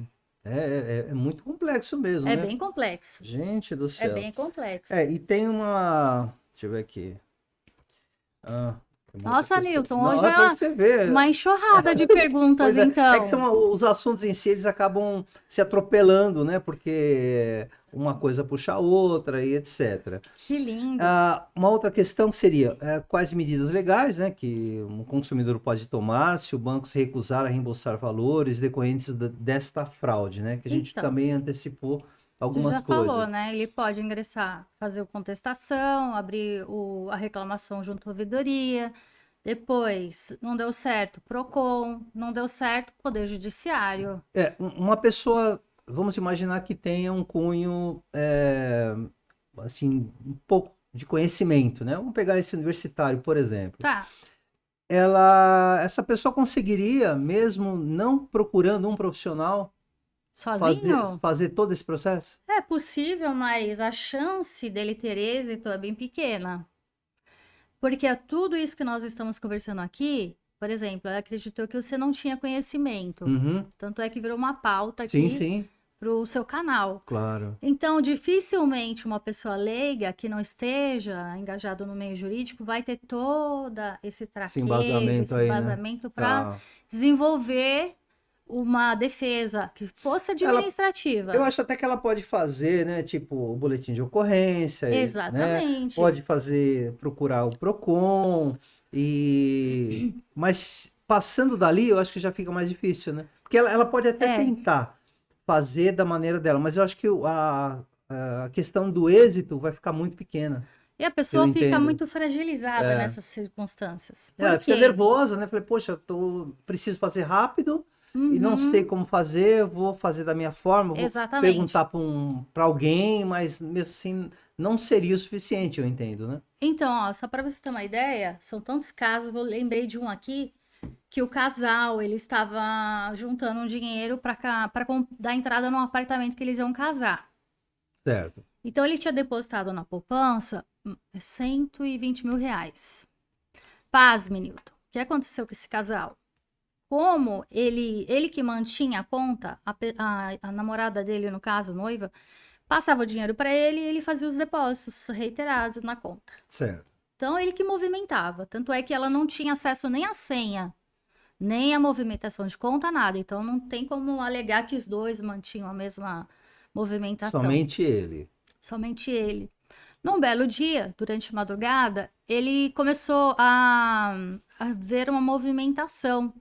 É muito complexo mesmo, É né? bem complexo. Gente do É céu. bem complexo. E tem uma... Deixa eu ver aqui. Tem uma Nossa, outra questão. Newton, Não, hoje é é pra você ver. uma enxurrada de perguntas, Pois é, então. é que os assuntos em si, eles acabam se atropelando, né? Porque uma coisa puxa a outra e etc. Que lindo. Uma outra questão seria quais medidas legais, né, que um consumidor pode tomar se o banco se recusar a reembolsar valores decorrentes desta fraude, né? Que a gente Então. também antecipou Você algumas já coisas. falou, né? Ele pode ingressar, fazer a contestação, abrir a reclamação junto à ouvidoria. Depois, não deu certo, PROCON. Não deu certo, Poder Judiciário. Uma pessoa, vamos imaginar que tenha um cunho, assim, um pouco de conhecimento, né? Vamos pegar esse universitário, por exemplo. Tá. Essa pessoa conseguiria, mesmo não procurando um profissional, Sozinho? fazer todo esse processo? É possível, mas a chance dele ter êxito é bem pequena. Porque tudo isso que nós estamos conversando aqui, por exemplo, ela acreditou que você não tinha conhecimento. Tanto é que virou uma pauta Sim, aqui sim, para o seu canal. claro. Então, dificilmente uma pessoa leiga que não esteja engajado no meio jurídico vai ter toda esse traquejo, embasamento esse aí, né? embasamento para Tá. desenvolver uma defesa que fosse administrativa. Eu acho até que ela pode fazer, né? Tipo, o boletim de ocorrência. Né? Exatamente. Pode procurar o PROCON. Mas passando dali, eu acho que já fica mais difícil, né? Porque ela pode até tentar fazer da maneira dela, mas eu acho que a questão do êxito vai ficar muito pequena. E a pessoa fica entendo. muito fragilizada nessas circunstâncias. Por Fica quê? nervosa, né? Falei, poxa, preciso fazer rápido e não sei como fazer, eu vou fazer da minha forma, eu vou Exatamente. perguntar para alguém, mas mesmo assim não seria o suficiente, eu entendo, né? Então, ó, só para você ter uma ideia, são tantos casos, eu lembrei de um aqui, que o casal, ele estava juntando um dinheiro para dar entrada num apartamento que eles iam casar. Certo. Então, ele tinha depositado na poupança 120 mil reais. Pasme, Newton. O que aconteceu com esse casal? Como ele que mantinha a conta, a namorada dele, no caso, noiva, passava o dinheiro para ele e ele fazia os depósitos reiterados na conta. Certo. Então, ele que movimentava. Tanto é que ela não tinha acesso nem à senha, nem à movimentação de conta, nada. Então, não tem como alegar que os dois mantinham a mesma movimentação. Somente ele. Somente ele. Num belo dia, durante a madrugada, ele começou a ver uma movimentação.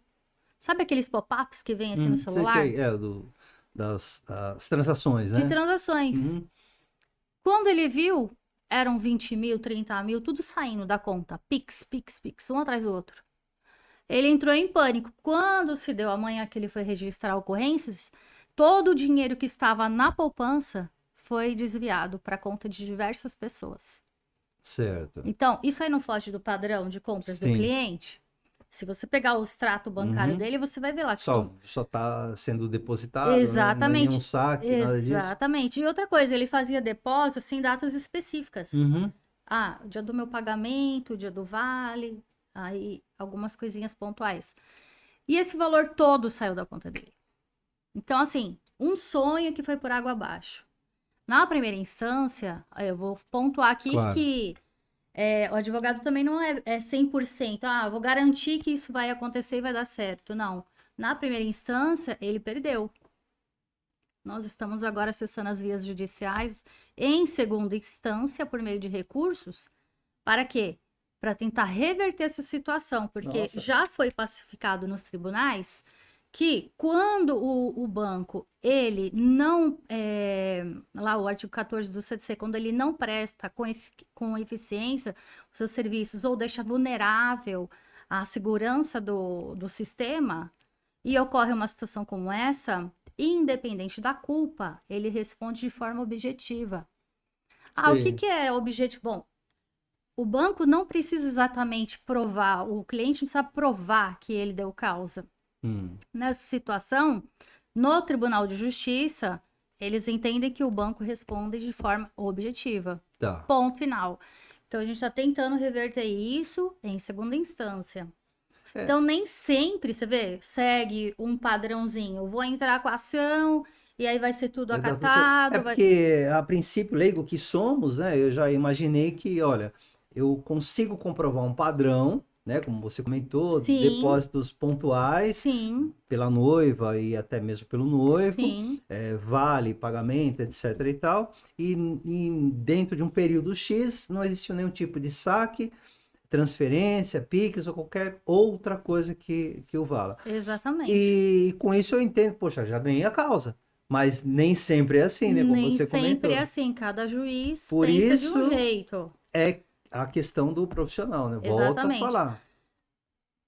Sabe aqueles pop-ups que vem assim no celular? Sei. Das transações, né? De transações. Uhum. Quando ele viu, eram 20 mil, 30 mil, tudo saindo da conta. Pix, pix, pix, um atrás do outro. Ele entrou em pânico. Quando se deu a manhã que ele foi registrar ocorrências, todo o dinheiro que estava na poupança foi desviado para a conta de diversas pessoas. Certo. Então, isso aí não foge do padrão de compras do Sim. cliente? Se você pegar o extrato bancário dele, você vai ver lá que Só está sendo depositado, né? Não é Exatamente. nenhum saque, nada disso. Exatamente. E outra coisa, ele fazia depósitos sem datas específicas. Uhum. Ah, o dia do meu pagamento, o dia do vale, aí algumas coisinhas pontuais. E esse valor todo saiu da conta dele. Então, assim, um sonho que foi por água abaixo. Na primeira instância, aí eu vou pontuar aqui Claro. que o advogado também não é 100%. Ah, vou garantir que isso vai acontecer e vai dar certo. Não. Na primeira instância, ele perdeu. Nós estamos agora acessando as vias judiciais em segunda instância por meio de recursos. Para quê? Para tentar reverter essa situação. Porque Nossa. já foi pacificado nos tribunais que quando o banco, ele não, lá o artigo 14 do CDC, quando ele não presta com eficiência os seus serviços ou deixa vulnerável a segurança do sistema e ocorre uma situação como essa, independente da culpa, ele responde de forma objetiva. Ah, o Sim. que é objetivo? Bom, o banco não precisa exatamente provar, o cliente não precisa provar que ele deu causa. Nessa situação, no Tribunal de Justiça, eles entendem que o banco responde de forma objetiva. Tá. Ponto final. Então, a gente está tentando reverter isso em segunda instância. Então, nem sempre, você vê, segue um padrãozinho. Eu vou entrar com a ação e aí vai ser tudo acatado. Porque, a princípio, leigo que somos, né? Eu já imaginei que, olha, eu consigo comprovar um padrão, né? Como você comentou, Sim. depósitos pontuais Sim. pela noiva e até mesmo pelo noivo, Sim. vale, pagamento, etc. e tal. E dentro de um período X não existiu nenhum tipo de saque, transferência, Pix ou qualquer outra coisa que o vala. Exatamente. E com isso eu entendo, poxa, já ganhei a causa. Mas nem sempre é assim, né? Como você comentou. Nem sempre é assim. Cada juiz Por pensa isso, de um jeito. é a questão do profissional, né? Volta a Exatamente. falar.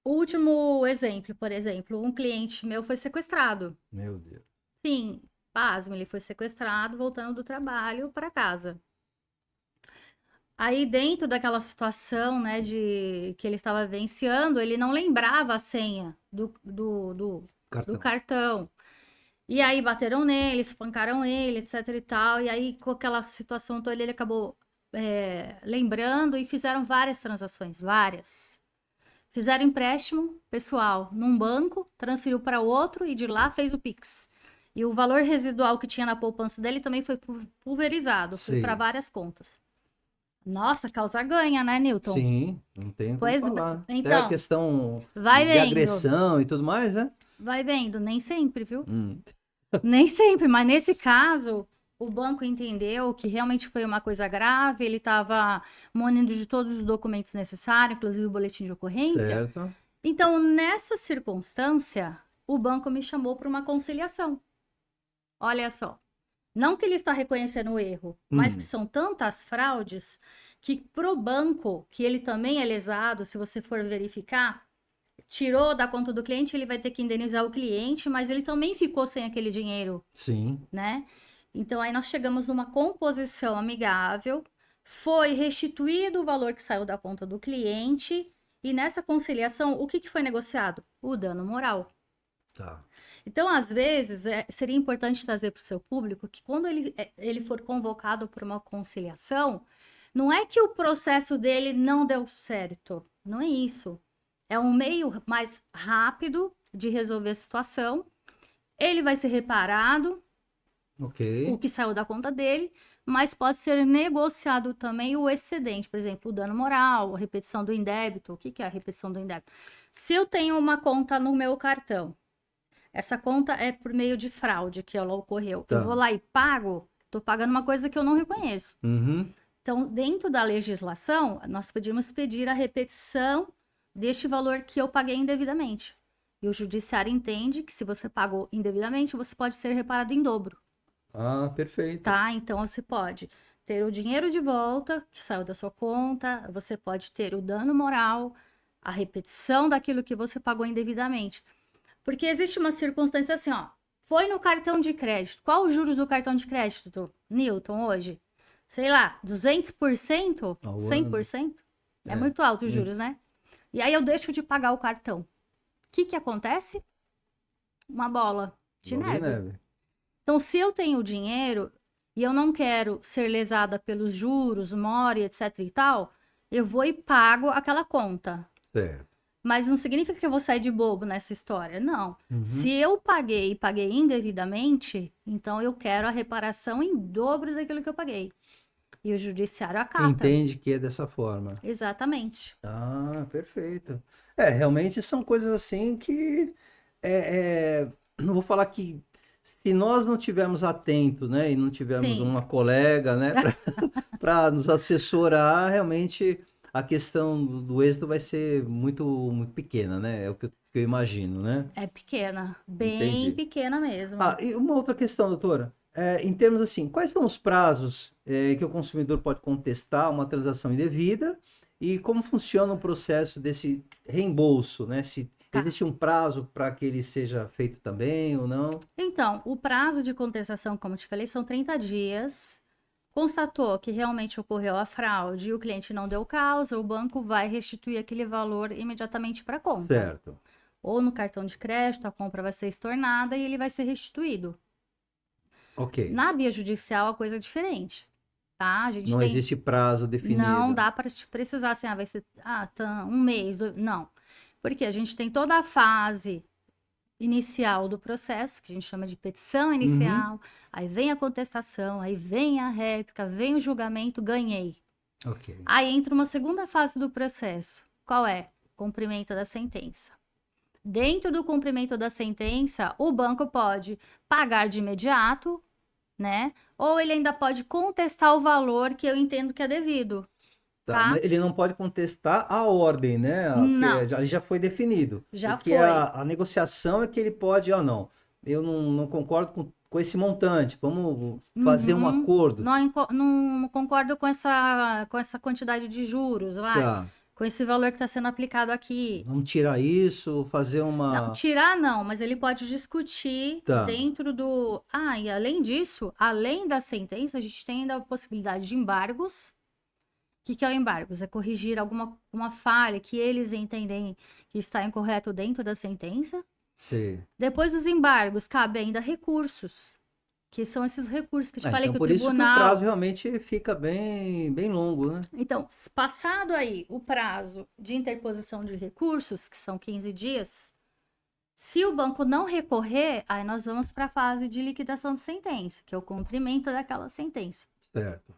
O último exemplo, por exemplo, um cliente meu foi sequestrado. Meu Deus. Sim, pasmo, ele foi sequestrado voltando do trabalho para casa. Aí, dentro daquela situação, né, de que ele estava vivenciando, ele não lembrava a senha do cartão. E aí bateram nele, espancaram ele, etc e tal. E aí, com aquela situação toda, ele acabou lembrando e fizeram várias transações, várias. Fizeram empréstimo pessoal num banco, transferiu para outro e de lá fez o Pix. E o valor residual que tinha na poupança dele também foi pulverizado, foi para várias contas. Nossa, causa ganha, né, Newton? Sim, não tem como falar. Então, até a questão vai de vendo. agressão e tudo mais, né? Vai vendo, nem sempre, viu? Nem sempre, mas nesse caso, o banco entendeu que realmente foi uma coisa grave, ele estava munindo de todos os documentos necessários, inclusive o boletim de ocorrência. Certo. Então, nessa circunstância, o banco me chamou para uma conciliação. Olha só. Não que ele está reconhecendo o erro, mas que são tantas fraudes que pro banco, que ele também é lesado, se você for verificar, tirou da conta do cliente, ele vai ter que indenizar o cliente, mas ele também ficou sem aquele dinheiro, Sim. né? Então aí nós chegamos numa composição amigável, foi restituído o valor que saiu da conta do cliente, e nessa conciliação, o que foi negociado? O dano moral. Tá. Então, às vezes, seria importante trazer para o seu público que quando ele for convocado para uma conciliação, não é que o processo dele não deu certo, não é isso. É um meio mais rápido de resolver a situação, ele vai ser reparado, Ok. o que saiu da conta dele, mas pode ser negociado também o excedente, por exemplo, o dano moral, a repetição do indébito. O que é a repetição do indébito? Se eu tenho uma conta no meu cartão, essa conta é por meio de fraude que ela ocorreu. Tá. Eu vou lá e pago, estou pagando uma coisa que eu não reconheço. Uhum. Então, dentro da legislação, nós podemos pedir a repetição deste valor que eu paguei indevidamente. E o judiciário entende que se você pagou indevidamente, você pode ser reparado em dobro. Ah, perfeito. Tá? Então, você pode ter o dinheiro de volta, que saiu da sua conta, você pode ter o dano moral, a repetição daquilo que você pagou indevidamente. Porque existe uma circunstância assim, ó, foi no cartão de crédito. Qual os juros do cartão de crédito, Newton, hoje? Sei lá, 200%? Ao 100%? É É, muito alto os juros, né? E aí eu deixo de pagar o cartão. O que acontece? Uma bola de Bola neve. Então, se eu tenho dinheiro e eu não quero ser lesada pelos juros, mora, etc e tal, eu vou e pago aquela conta. Certo. Mas não significa que eu vou sair de bobo nessa história, não. Se eu paguei e paguei indevidamente, então eu quero a reparação em dobro daquilo que eu paguei. E o judiciário acata. Entende que é dessa forma. Exatamente. Ah, perfeito. Realmente são coisas assim que não vou falar que se nós não tivermos atento, né, e não tivermos Sim. uma colega, né, para nos assessorar, realmente a questão do êxito vai ser muito, muito pequena, né? É o que eu imagino, né? É pequena, bem Entendi. pequena mesmo. Ah, e uma outra questão, doutora. Em termos assim, quais são os prazos que o consumidor pode contestar uma transação indevida e como funciona o processo desse reembolso, né? Se Tá. existe um prazo para que ele seja feito também ou não? Então, o prazo de contestação, como eu te falei, são 30 dias. Constatou que realmente ocorreu a fraude e o cliente não deu causa, o banco vai restituir aquele valor imediatamente para a conta. Certo. Ou no cartão de crédito, a compra vai ser estornada e ele vai ser restituído. Ok. Na via judicial, a coisa é diferente, tá? A gente Não tem... existe prazo definido. Não dá para te precisar assim, vai ser um mês. Não. Porque a gente tem toda a fase inicial do processo, que a gente chama de petição inicial, aí vem a contestação, aí vem a réplica, vem o julgamento, ganhei. Ok. Aí entra uma segunda fase do processo. Qual é? Cumprimento da sentença. Dentro do cumprimento da sentença, o banco pode pagar de imediato, né? Ou ele ainda pode contestar o valor que eu entendo que é devido. Tá. Mas ele não pode contestar a ordem, né? Não. Porque já foi definido. Já Porque foi. a negociação é que ele pode, não, eu não concordo com esse montante, vamos fazer um acordo. Não concordo com essa quantidade de juros, vai. Tá. Com esse valor que está sendo aplicado aqui. Vamos tirar isso, fazer uma... Não, tirar não, mas ele pode discutir Tá. dentro do... e além disso, além da sentença, a gente tem ainda a possibilidade de embargos. O que é o embargos? É corrigir alguma falha que eles entendem que está incorreto dentro da sentença. Sim. Depois dos embargos, cabe ainda recursos, que são esses recursos que eu te falei Então que o por isso que o tribunal... prazo realmente fica bem, bem longo, né? Então, passado aí o prazo de interposição de recursos, que são 15 dias, se o banco não recorrer, aí nós vamos para a fase de liquidação de sentença, que é o cumprimento daquela sentença. Certo.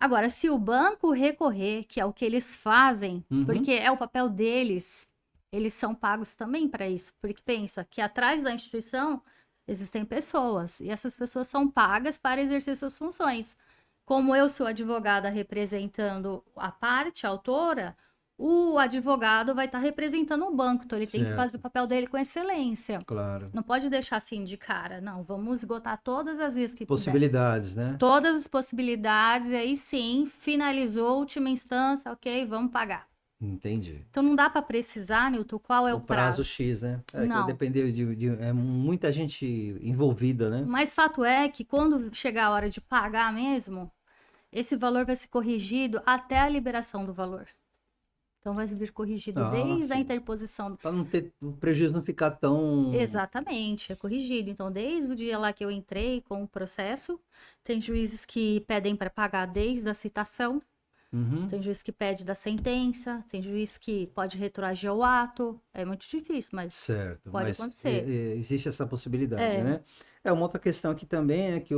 Agora, se o banco recorrer, que é o que eles fazem, porque é o papel deles, eles são pagos também para isso, porque pensa que atrás da instituição existem pessoas, e essas pessoas são pagas para exercer suas funções. Como eu sou advogada representando a parte, a autora, o advogado vai estar representando o banco, então ele tem que Certo. fazer o papel dele com excelência. Claro. Não pode deixar assim de cara, não. Vamos esgotar todas as vias que puder. Possibilidades, né? Todas as possibilidades, e aí sim, finalizou, última instância, ok, vamos pagar. Entendi. Então não dá para precisar, Nilton, qual é o prazo prazo. X, né? É, que vai Não. depender é muita gente envolvida, né? Mas fato é que quando chegar a hora de pagar mesmo, esse valor vai ser corrigido até a liberação do valor. Então vai vir corrigido Ah, desde a sim. interposição. Para não ter o prejuízo não ficar tão. Exatamente, é corrigido. Então, desde o dia lá que eu entrei com o processo, tem juízes que pedem para pagar desde a citação, Uhum. tem juiz que pede da sentença, tem juiz que pode retroagir ao ato. É muito difícil, mas Certo, pode mas acontecer. existe essa possibilidade, É. né? É uma outra questão aqui também é que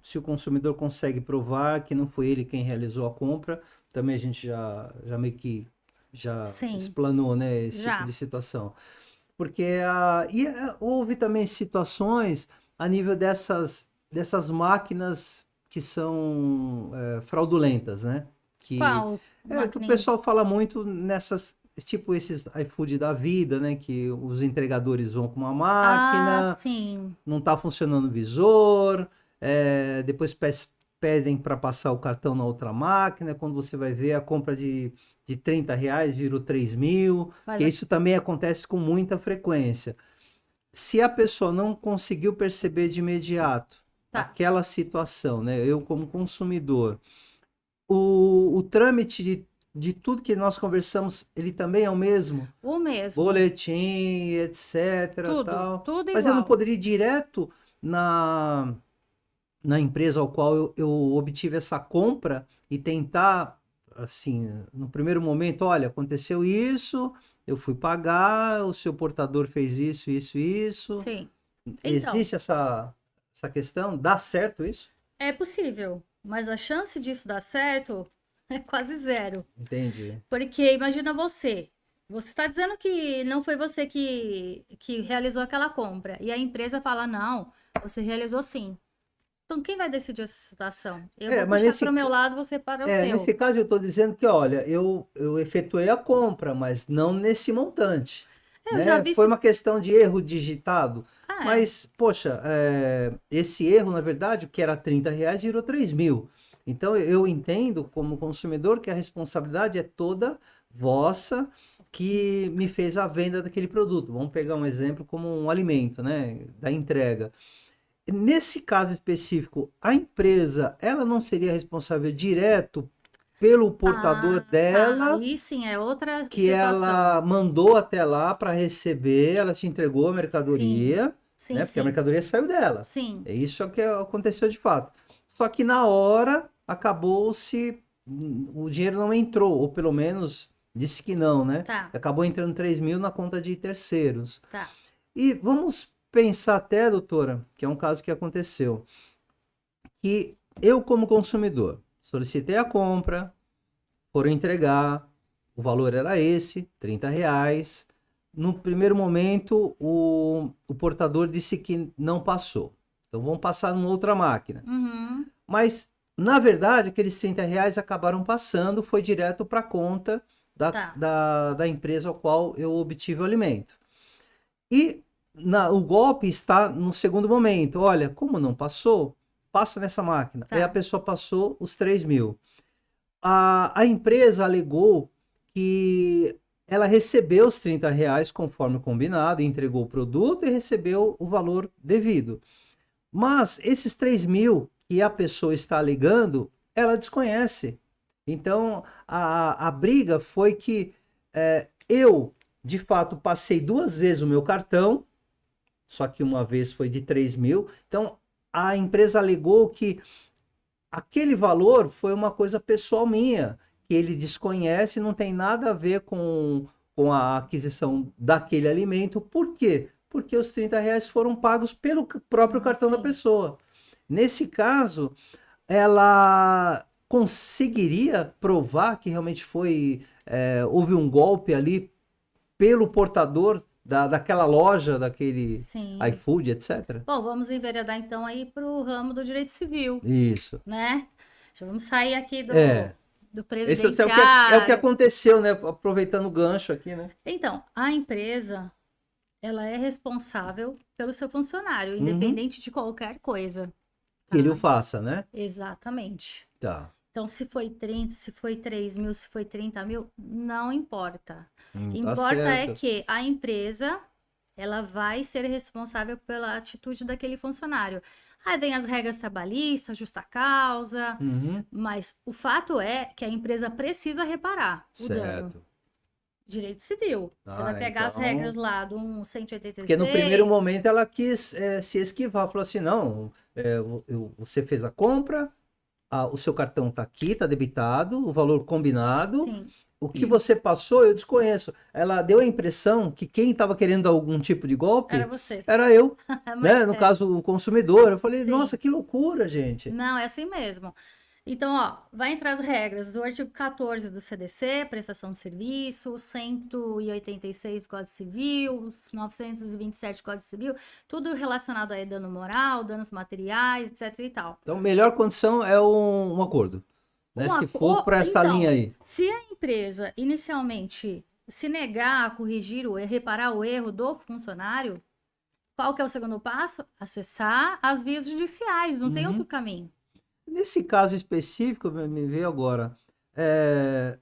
se o consumidor consegue provar que não foi ele quem realizou a compra, também a gente já meio que já Sim. explanou, né, esse Já. tipo de situação. Porque houve também situações a nível dessas máquinas que são fraudulentas, né? Qual Que o máquina? pessoal fala muito nessas, tipo esses iFood da vida, né? Que os entregadores vão com uma máquina, Ah, sim. não tá funcionando o visor, depois pedem para passar o cartão na outra máquina, quando você vai ver a compra de R$ 30 virou 3.000, Faz que a- isso também acontece com muita frequência. Se a pessoa não conseguiu perceber de imediato Tá. aquela situação, né? Eu como consumidor, o trâmite de tudo que nós conversamos, ele também é o mesmo? O mesmo. Boletim, etc, tal. Tudo Mas eu não igual. poderia ir direto na empresa ao qual eu obtive essa compra e tentar, assim, no primeiro momento, olha, aconteceu isso, eu fui pagar, o seu portador fez isso, isso, isso. Sim. Então, Existe essa questão? Dá certo isso? é possível, mas a chance disso dar certo é quase zero. Entendi. Porque imagina você. Você está dizendo que não foi você que realizou aquela compra. E a empresa fala, não, você realizou sim. Então, quem vai decidir essa situação? Eu vou mas puxar para o meu lado, você para o teu. nesse caso eu estou dizendo que, olha, eu efetuei a compra, mas não nesse montante. Eu já vi Foi se- uma questão de erro digitado. Ah, é. Mas, poxa, esse erro, na verdade, o que era R$ 30 virou 3.000. Então, eu entendo, como consumidor, que a responsabilidade é toda vossa que me fez a venda daquele produto. Vamos pegar um exemplo como um alimento, né? Da entrega. Nesse caso específico, a empresa, ela não seria responsável direto pelo portador Tá. dela, Aí sim, é outra que situação. ela mandou até lá para receber, ela te entregou a mercadoria, Sim, né? Porque a sim. mercadoria saiu dela. Sim. É isso que aconteceu de fato. Só que na hora acabou-se, o dinheiro não entrou, ou pelo menos disse que não, né? Tá. Acabou entrando 3.000 na conta de terceiros. Tá. E vamos pensar até, doutora, que é um caso que aconteceu, que eu como consumidor solicitei a compra, foram entregar, o valor era esse, R$ 30. No primeiro momento, o portador disse que não passou. Então vamos passar numa outra máquina. Uhum. Mas, na verdade, aqueles R$ 30 acabaram passando, foi direto para a conta Tá. da empresa ao qual eu obtive o alimento. E o golpe está no segundo momento. Olha, como não passou, passa nessa máquina. Tá. Aí a pessoa passou os 3.000. A empresa alegou que ela recebeu os R$ 30 conforme combinado, entregou o produto e recebeu o valor devido. Mas esses 3.000 que a pessoa está alegando, ela desconhece. Então, a briga foi que eu, de fato, passei 2 vezes o meu cartão, só que uma vez foi de 3.000. Então, a empresa alegou que aquele valor foi uma coisa pessoal minha, que ele desconhece, não tem nada a ver com a aquisição daquele alimento. Por quê? Porque os R$ 30 foram pagos pelo próprio cartão da Sim. pessoa. Nesse caso, ela conseguiria provar que realmente houve um golpe ali pelo portador daquela loja, daquele Sim. iFood, etc. Bom, vamos enveredar então aí para o ramo do direito civil, Isso. né? Já vamos sair aqui do do Esse é o que previdenciário. aconteceu, né? Aproveitando o gancho aqui, né? Então, a empresa, ela é responsável pelo seu funcionário, Uhum. independente de qualquer coisa, Que ele tá? o faça, né? Exatamente. Tá. Então, se foi 30, se foi 3 mil, se foi 30 mil, não importa. Tá Importa é certo. que a empresa, ela vai ser responsável pela atitude daquele funcionário. Aí vem as regras trabalhistas, justa causa, Uhum. mas o fato é que a empresa precisa reparar o dano. Certo. Direito civil. Você vai pegar as regras Então. lá do Porque no primeiro 186. momento ela quis se esquivar, falou assim: não, você fez a compra, o seu cartão tá aqui, tá debitado, o valor combinado. Sim, O que você passou, eu desconheço. Ela deu a impressão que quem estava querendo algum tipo de era golpe você. era eu, Mas né? No é, caso, o consumidor. Eu falei, sim. nossa, que loucura, gente. Não, é assim mesmo. Então, ó, vai entrar as regras do artigo 14 do CDC, prestação de serviço, 186 do Código Civil, 927 do Código Civil, tudo relacionado a dano moral, danos materiais, etc e tal. Então, melhor condição é um acordo, né? Se for para essa linha Então, aí. se a empresa inicialmente se negar a corrigir o erro, reparar o erro do funcionário, qual que é o segundo passo? Acessar as vias judiciais, não tem outro Uhum. caminho. Nesse caso específico, me veio agora, é,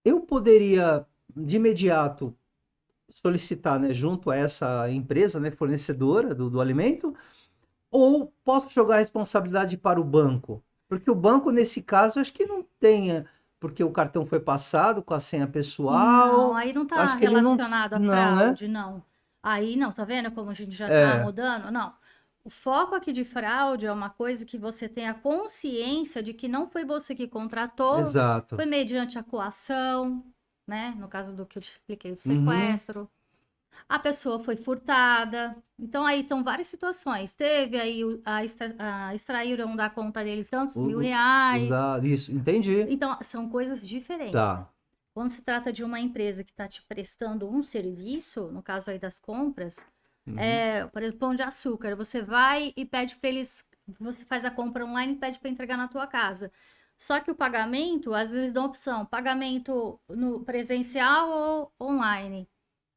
eu poderia de imediato solicitar, né, junto a essa empresa, né, fornecedora do alimento, ou posso jogar a responsabilidade para o banco? Porque o banco, nesse caso, acho que não tenha, porque o cartão foi passado com a senha Não, pessoal, aí não tá acho que ele não. relacionado à Não, né? fraude, não. Aí não, tá vendo como a gente já tá É, mudando? Não. O foco aqui de fraude é uma coisa que você tenha consciência de que não foi você que contratou, exato. foi mediante a coação, né? No caso do que eu te expliquei, do Uhum. sequestro. A pessoa foi furtada. Então, aí estão várias situações. Teve aí, extraíram da conta dele tantos mil reais. Isso, entendi. Então, são coisas diferentes. Tá. Quando se trata de uma empresa que está te prestando um serviço, no caso aí das compras, Uhum. por exemplo, pão de açúcar, você vai e pede para eles, você faz a compra online e pede para entregar na tua casa. Só que o pagamento, às vezes dá opção, pagamento no presencial ou online.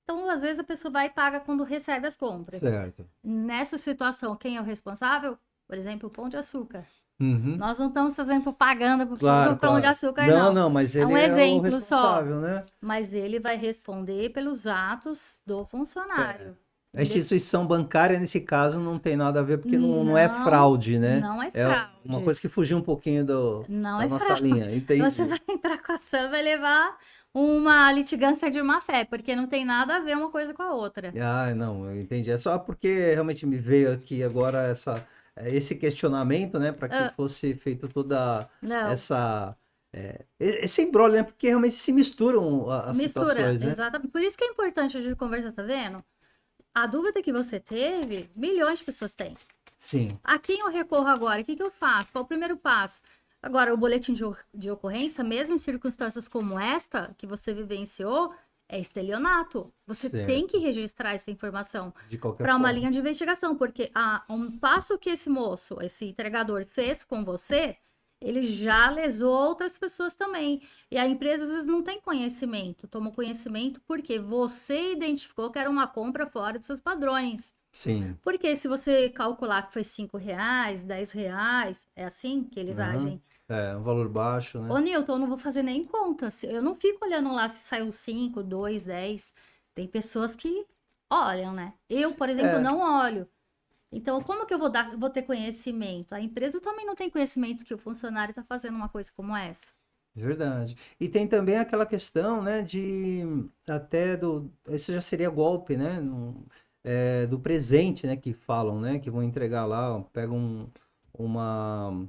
Então, às vezes a pessoa vai e paga quando recebe as compras. Certo. Nessa situação, quem é o responsável? Por exemplo, o pão de açúcar. Uhum. Nós não estamos fazendo propaganda Claro, pro pão de claro. açúcar, Não, não. não, mas É ele um é o exemplo só. responsável, né? Mas ele vai responder pelos atos do É. funcionário. A instituição bancária, nesse caso, não tem nada a ver, porque não é Não, fraude, né? não é É uma fraude. coisa que fugiu um pouquinho Não da é nossa fraude. linha, Você entendi. vai entrar com a ação, vai levar uma litigância de má fé, porque não tem nada a ver uma coisa com a outra. Ah, não, eu entendi. É só porque realmente me veio aqui agora esse questionamento, né, para que Ah, fosse feito toda não, essa esse imbróglio, né? Porque realmente se misturam as mistura, situações, né? exatamente. Por isso que é importante a gente conversar, tá vendo? A dúvida que você teve, milhões de pessoas têm. Sim, A quem eu recorro agora? O que eu faço? Qual o primeiro passo? Agora, o boletim de ocorrência, mesmo em circunstâncias como esta que você vivenciou, é estelionato. Você tem que certo. registrar essa informação De qualquer para uma forma. linha de investigação, porque um passo que esse moço, esse entregador fez com você, ele já lesou outras pessoas também. E a empresa às vezes não tem conhecimento, tomou conhecimento porque você identificou que era uma compra fora dos seus padrões. Sim. Porque se você calcular que foi R$ 5, R$ 10, é assim que eles Aham. agem. É, um valor baixo, Ô, né? Nilton, eu não vou fazer nem conta. Eu não fico olhando lá se saiu 5, 2, 10. Tem pessoas que olham, né? Eu, por exemplo, É, não olho. Então, como que eu vou ter conhecimento? A empresa também não tem conhecimento que o funcionário está fazendo uma coisa como essa. verdade. E tem também aquela questão, né, de até isso já seria golpe, né, do presente, né, que falam, né, que vão entregar lá, pegam uma,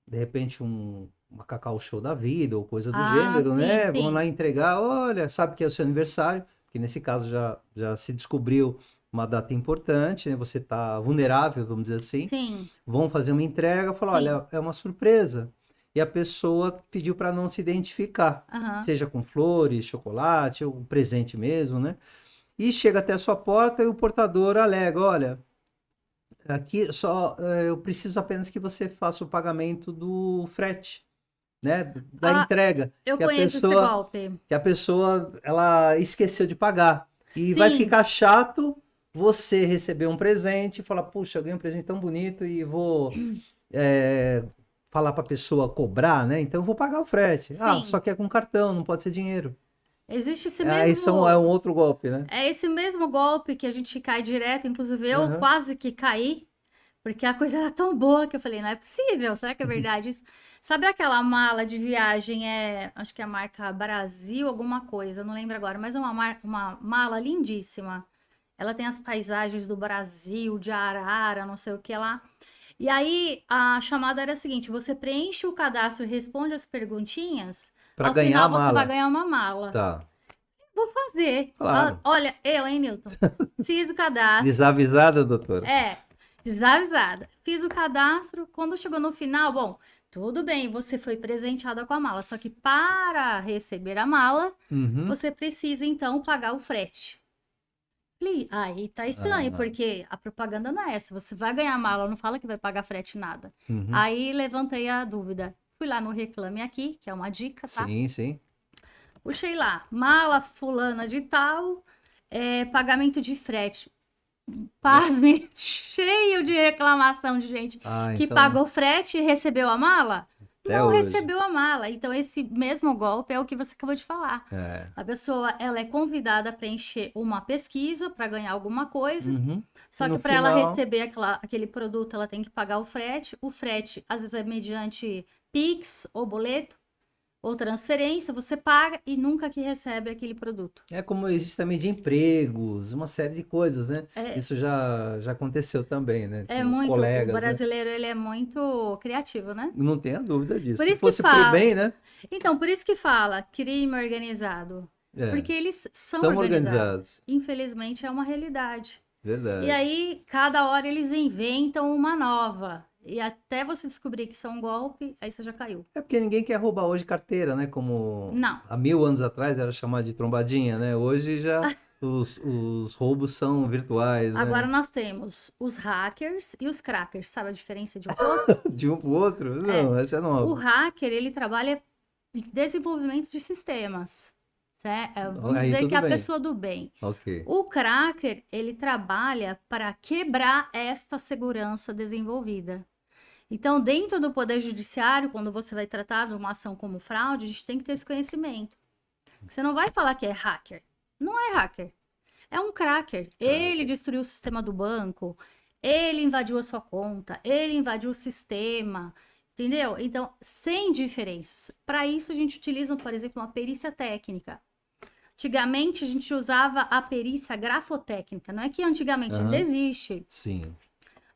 de repente uma Cacau Show da vida ou coisa do Ah, gênero, sim, né, vão lá sim, entregar, olha, sabe que é o seu aniversário, que nesse caso já se descobriu uma data importante, né, você está vulnerável, vamos dizer assim, sim, vão fazer uma entrega, falar, sim. olha, é uma surpresa. E a pessoa pediu para não se identificar, Aham. seja com flores, chocolate, ou um presente mesmo, né? E chega até a sua porta e o portador alega, olha, aqui só eu preciso apenas que você faça o pagamento do frete. né? Da entrega. Eu Que a conheço esse pessoa, golpe. que a pessoa, ela esqueceu de pagar. E vai Sim. ficar chato você receber um presente e falar, puxa, eu ganhei um presente tão bonito e vou falar para a pessoa cobrar, né? Então eu vou pagar o frete. Ah, Sim. só que é com cartão, não pode ser dinheiro. Existe esse Aí é um outro golpe, né? É esse mesmo golpe que a gente cai direto. Inclusive, eu Aham. quase que caí, porque a coisa era tão boa que eu falei, não é possível, será que é verdade isso? Sabe aquela mala de viagem, acho que é a marca Brasil, alguma coisa, não lembro agora, mas é uma mala lindíssima. Ela tem as paisagens do Brasil, de Arara, não sei o que lá. E aí, a chamada era a seguinte: você preenche o cadastro e responde as perguntinhas, Para ao ganhar a final você vai mala. ganhar uma mala. Tá, Vou fazer. claro. Olha, eu, hein, Newton? Fiz o cadastro. Desavisada, doutora? Desavisada. Fiz o cadastro. Quando chegou no final, bom, tudo bem, você foi presenteada com a mala. Só que para receber a mala, Uhum. você precisa, então, pagar o frete. Falei, aí tá estranho, Ah. porque a propaganda não é essa. Você vai ganhar a mala, não fala que vai pagar frete nada. Uhum. Aí levantei a dúvida. Fui lá no Reclame Aqui, que é uma dica, tá? Sim, sim. Puxei lá, mala fulana de tal, pagamento de frete. Pasme, cheio de reclamação de gente que Então, pagou frete e recebeu a mala. até Não hoje. recebeu a mala. Então, esse mesmo golpe é o que você acabou de falar. A pessoa, ela é convidada a preencher uma pesquisa para ganhar alguma coisa. Uhum. Só E que no para ela final- receber aquele produto, ela tem que pagar o frete. O frete, às vezes, é mediante Pix ou boleto ou transferência. Você paga e nunca que recebe aquele produto. É como existe também de empregos, uma série de coisas, né? Isso já aconteceu também, né? É Com muito, colegas, o né? brasileiro, ele é muito criativo, né? Não tenha dúvida disso. Por Se isso que fosse por fala. bem, né? Então, por isso que fala crime organizado. É, Porque eles são são organizados. organizados. Infelizmente, é uma realidade. Verdade. E aí, cada hora eles inventam uma nova. E até você descobrir que isso é um golpe, aí você já caiu. É porque ninguém quer roubar hoje carteira, né? Como Não. há 1000 anos atrás era chamado de trombadinha, né? Hoje já os roubos são virtuais, né? Agora nós temos os hackers e os crackers. Sabe a diferença de um pro outro? De um pro outro? Não, essa é O nova. hacker, ele trabalha em desenvolvimento de sistemas. Vamos Aí dizer tudo que é a bem. pessoa do bem. Ok. O cracker, ele trabalha para quebrar esta segurança desenvolvida. Então, dentro do Poder Judiciário, quando você vai tratar de uma ação como fraude, a gente tem que ter esse conhecimento. Você não vai falar que é hacker. Não é hacker. É um cracker. Ele destruiu o sistema do banco, ele invadiu a sua conta, ele invadiu o sistema, entendeu? Então, sem diferença. Para isso, a gente utiliza, por exemplo, uma perícia técnica. Antigamente, a gente usava a perícia grafotécnica. Não é que antigamente ainda existe. Sim.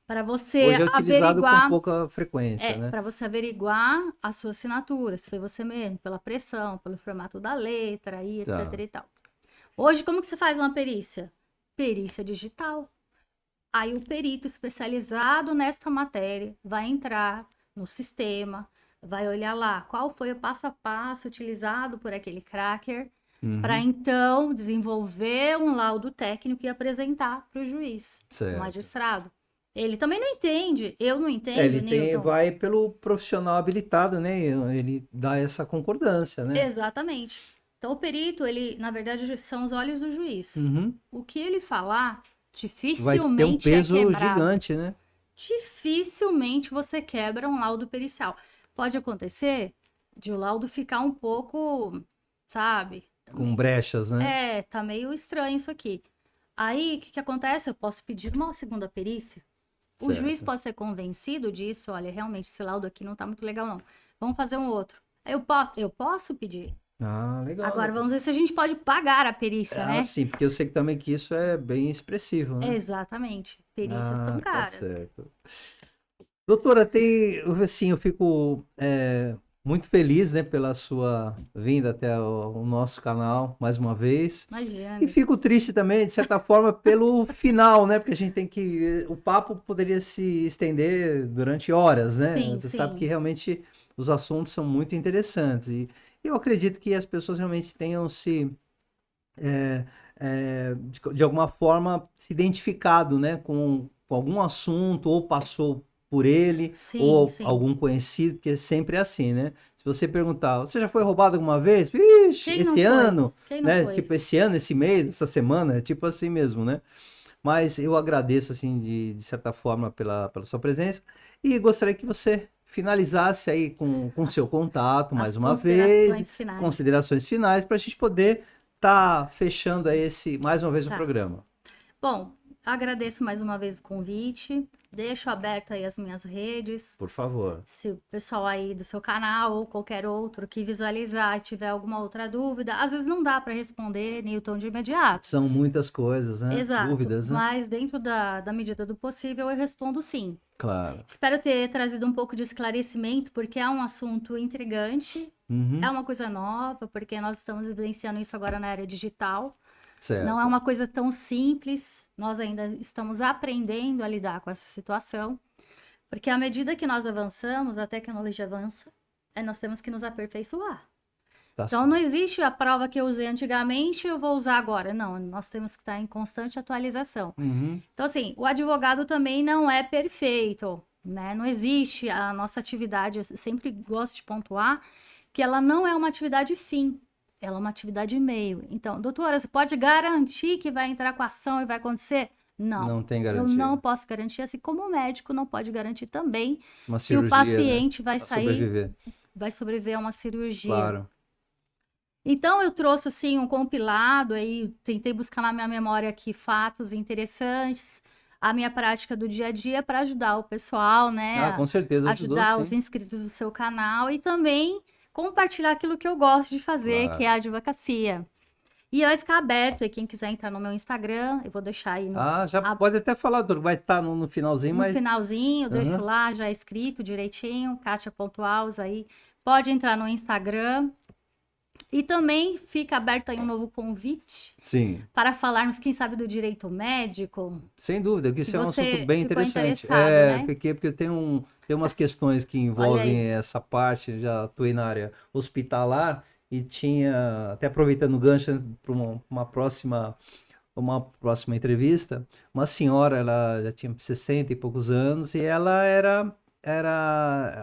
Para você Hoje é utilizado com averiguar. pouca frequência, né? Para você averiguar a sua assinatura, se foi você mesmo, pela pressão, pelo formato da letra, aí, etc Tá. e tal. Hoje, como que você faz uma perícia? Perícia digital. Aí o perito especializado nesta matéria vai entrar no sistema, vai olhar lá qual foi o passo a passo utilizado por aquele cracker, para então desenvolver um laudo técnico e apresentar para o juiz, Certo. o magistrado. Ele também não entende, eu não entendo, Ele Newton. vai pelo profissional habilitado, né? Ele dá essa concordância, né? Exatamente. Então, o perito, ele, na verdade, são os olhos do juiz. Uhum. O que ele falar, Vai ter um dificilmente peso é quebrado. gigante, né? Dificilmente você quebra um laudo pericial. Pode acontecer de o laudo ficar um pouco, sabe? Com brechas, né? Tá meio estranho isso aqui. Aí, o que acontece? Eu posso pedir uma segunda perícia. O Certo. juiz pode ser convencido disso. Olha, realmente, esse laudo aqui não tá muito legal, não. Vamos fazer um outro. Aí eu posso pedir. Ah, legal. Agora, vamos ver se a gente pode pagar a perícia, né? Sim, porque eu sei que também que isso é bem expressivo, né? Exatamente. Perícias tão Tá caras. certo. Doutora, assim, eu fico muito feliz, né, pela sua vinda até o nosso canal, mais uma vez. Imagina. E fico triste também, de certa forma, pelo final, né? Porque a gente tem que... O papo poderia se estender durante horas, né? Sim, Você sim. sabe que realmente os assuntos são muito interessantes. E eu acredito que as pessoas realmente tenham de alguma forma, se identificado, né? Com algum assunto, ou passou por ele, Sim, ou sim. algum conhecido, porque sempre é assim, né? Se você perguntar, você já foi roubado alguma vez? Vixe, Quem não esse foi? ano, Quem não né? foi? Tipo, esse ano, esse mês, essa semana, é tipo assim mesmo, né? Mas eu agradeço, assim, de certa forma, pela sua presença e gostaria que você finalizasse aí com o seu contato mais As uma vez, considerações finais. considerações finais, para a gente poder estar fechando aí mais uma vez o Tá. programa. Bom, agradeço mais uma vez o convite. Deixo aberto aí as minhas redes. Por favor. Se o pessoal aí do seu canal ou qualquer outro que visualizar e tiver alguma outra dúvida, às vezes não dá para responder, Newton, de imediato. São muitas coisas, né? Exato. Dúvidas, né? Mas dentro da medida do possível, eu respondo sim. Claro. Espero ter trazido um pouco de esclarecimento, porque é um assunto intrigante, Uhum. é uma coisa nova, porque nós estamos vivenciando isso agora na era digital. Certo. Não é uma coisa tão simples, nós ainda estamos aprendendo a lidar com essa situação, porque à medida que nós avançamos, a tecnologia avança, nós temos que nos aperfeiçoar. Tá Então, certo. não existe a prova que eu usei antigamente, eu vou usar agora. Não, nós temos que estar em constante atualização. Uhum. Então, assim, o advogado também não é perfeito, né? Não existe a nossa atividade, eu sempre gosto de pontuar, que ela não é uma atividade fim. Ela é uma atividade meio. Então, doutora, você pode garantir que vai entrar com a ação e vai acontecer? Não. Não tem Eu garantia. não posso garantir, assim como o médico não pode garantir também Uma que cirurgia, o paciente vai pra sair, sobreviver. vai sobreviver a uma cirurgia. Claro. Então, eu trouxe, assim, um compilado aí, tentei buscar na minha memória aqui fatos interessantes, a minha prática do dia a dia para ajudar o pessoal, né? Ah, com certeza ajudou, Ajudar os sim. inscritos do seu canal e também compartilhar aquilo que eu gosto de fazer, Claro. que é a advocacia. E vai ficar aberto aí, quem quiser entrar no meu Instagram, eu vou deixar aí Ah, já pode até falar, doutor, vai estar no finalzinho, no mas... finalzinho, eu deixo Aham. lá já escrito direitinho, Kátia.Alves aí. Pode entrar no Instagram. E também fica aberto aí um novo convite Sim, para falarmos, quem sabe, do direito médico. sem dúvida, porque isso é um Você assunto bem ficou interessante. interessado, né? Porque tem umas questões que envolvem essa parte, já atuei na área hospitalar e tinha, até aproveitando o gancho para uma próxima entrevista, uma senhora, ela já tinha 60 e poucos anos e ela era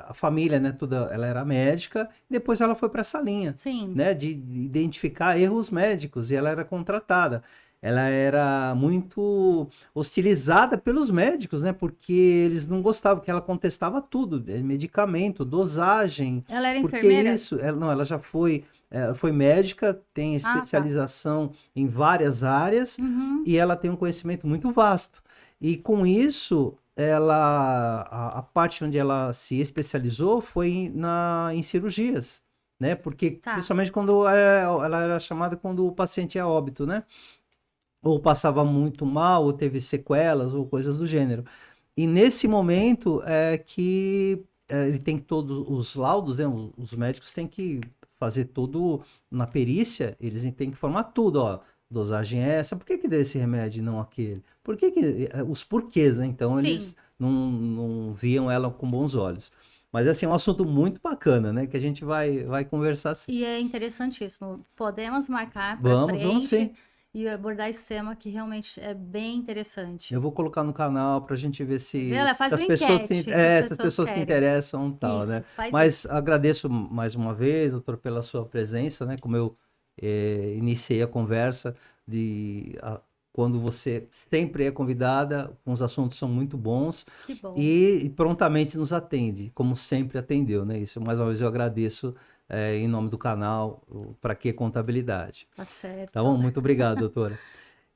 a família, né, toda, ela era médica, e depois ela foi para essa linha, Sim, né, de identificar erros médicos, e ela era contratada. Ela era muito hostilizada pelos médicos, né, porque eles não gostavam, que ela contestava tudo, medicamento, dosagem, ela era porque enfermeira? isso, ela já foi, ela foi médica, tem Ah, tá. especialização em várias áreas, Uhum. e ela tem um conhecimento muito vasto. E com isso, a parte onde ela se especializou foi em cirurgias, né? Porque Tá. principalmente quando ela era chamada quando o paciente é óbito, né? Ou passava muito mal, ou teve sequelas, ou coisas do gênero. E nesse momento é que ele tem todos os laudos, né? Os médicos têm que fazer tudo na perícia, eles têm que informar tudo, ó. Dosagem é essa, por que deu esse remédio e não aquele? Por que os porquês, né? Então Sim. eles não viam ela com bons olhos. Mas assim, é um assunto muito bacana, né? Que a gente vai conversar sim. E é interessantíssimo. Podemos marcar para Vamos frente sim. e abordar esse tema que realmente é bem interessante. Eu vou colocar no canal pra gente ver se Ela faz as uma pessoas enquete, se se as as pessoas se querem. interessam, tal, Isso, né? faz Mas agradeço mais uma vez, doutor, pela sua presença, né? Como eu iniciei a conversa quando você sempre é convidada, os assuntos são muito bons Que bom. e prontamente nos atende, como sempre atendeu, né? Isso, mais uma vez, eu agradeço em nome do canal, Pra Que Contabilidade. Tá certo. Tá bom? Muito obrigado, doutora.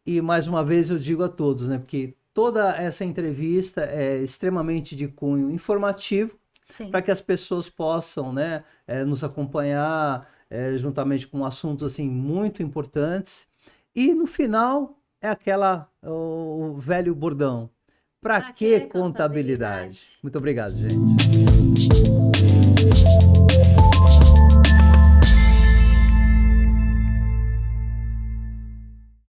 E mais uma vez eu digo a todos, né? Porque toda essa entrevista é extremamente de cunho informativo, Sim. para que as pessoas possam, né, nos acompanhar juntamente com assuntos assim muito importantes. E no final é o velho bordão. Para que contabilidade? Muito obrigado, gente.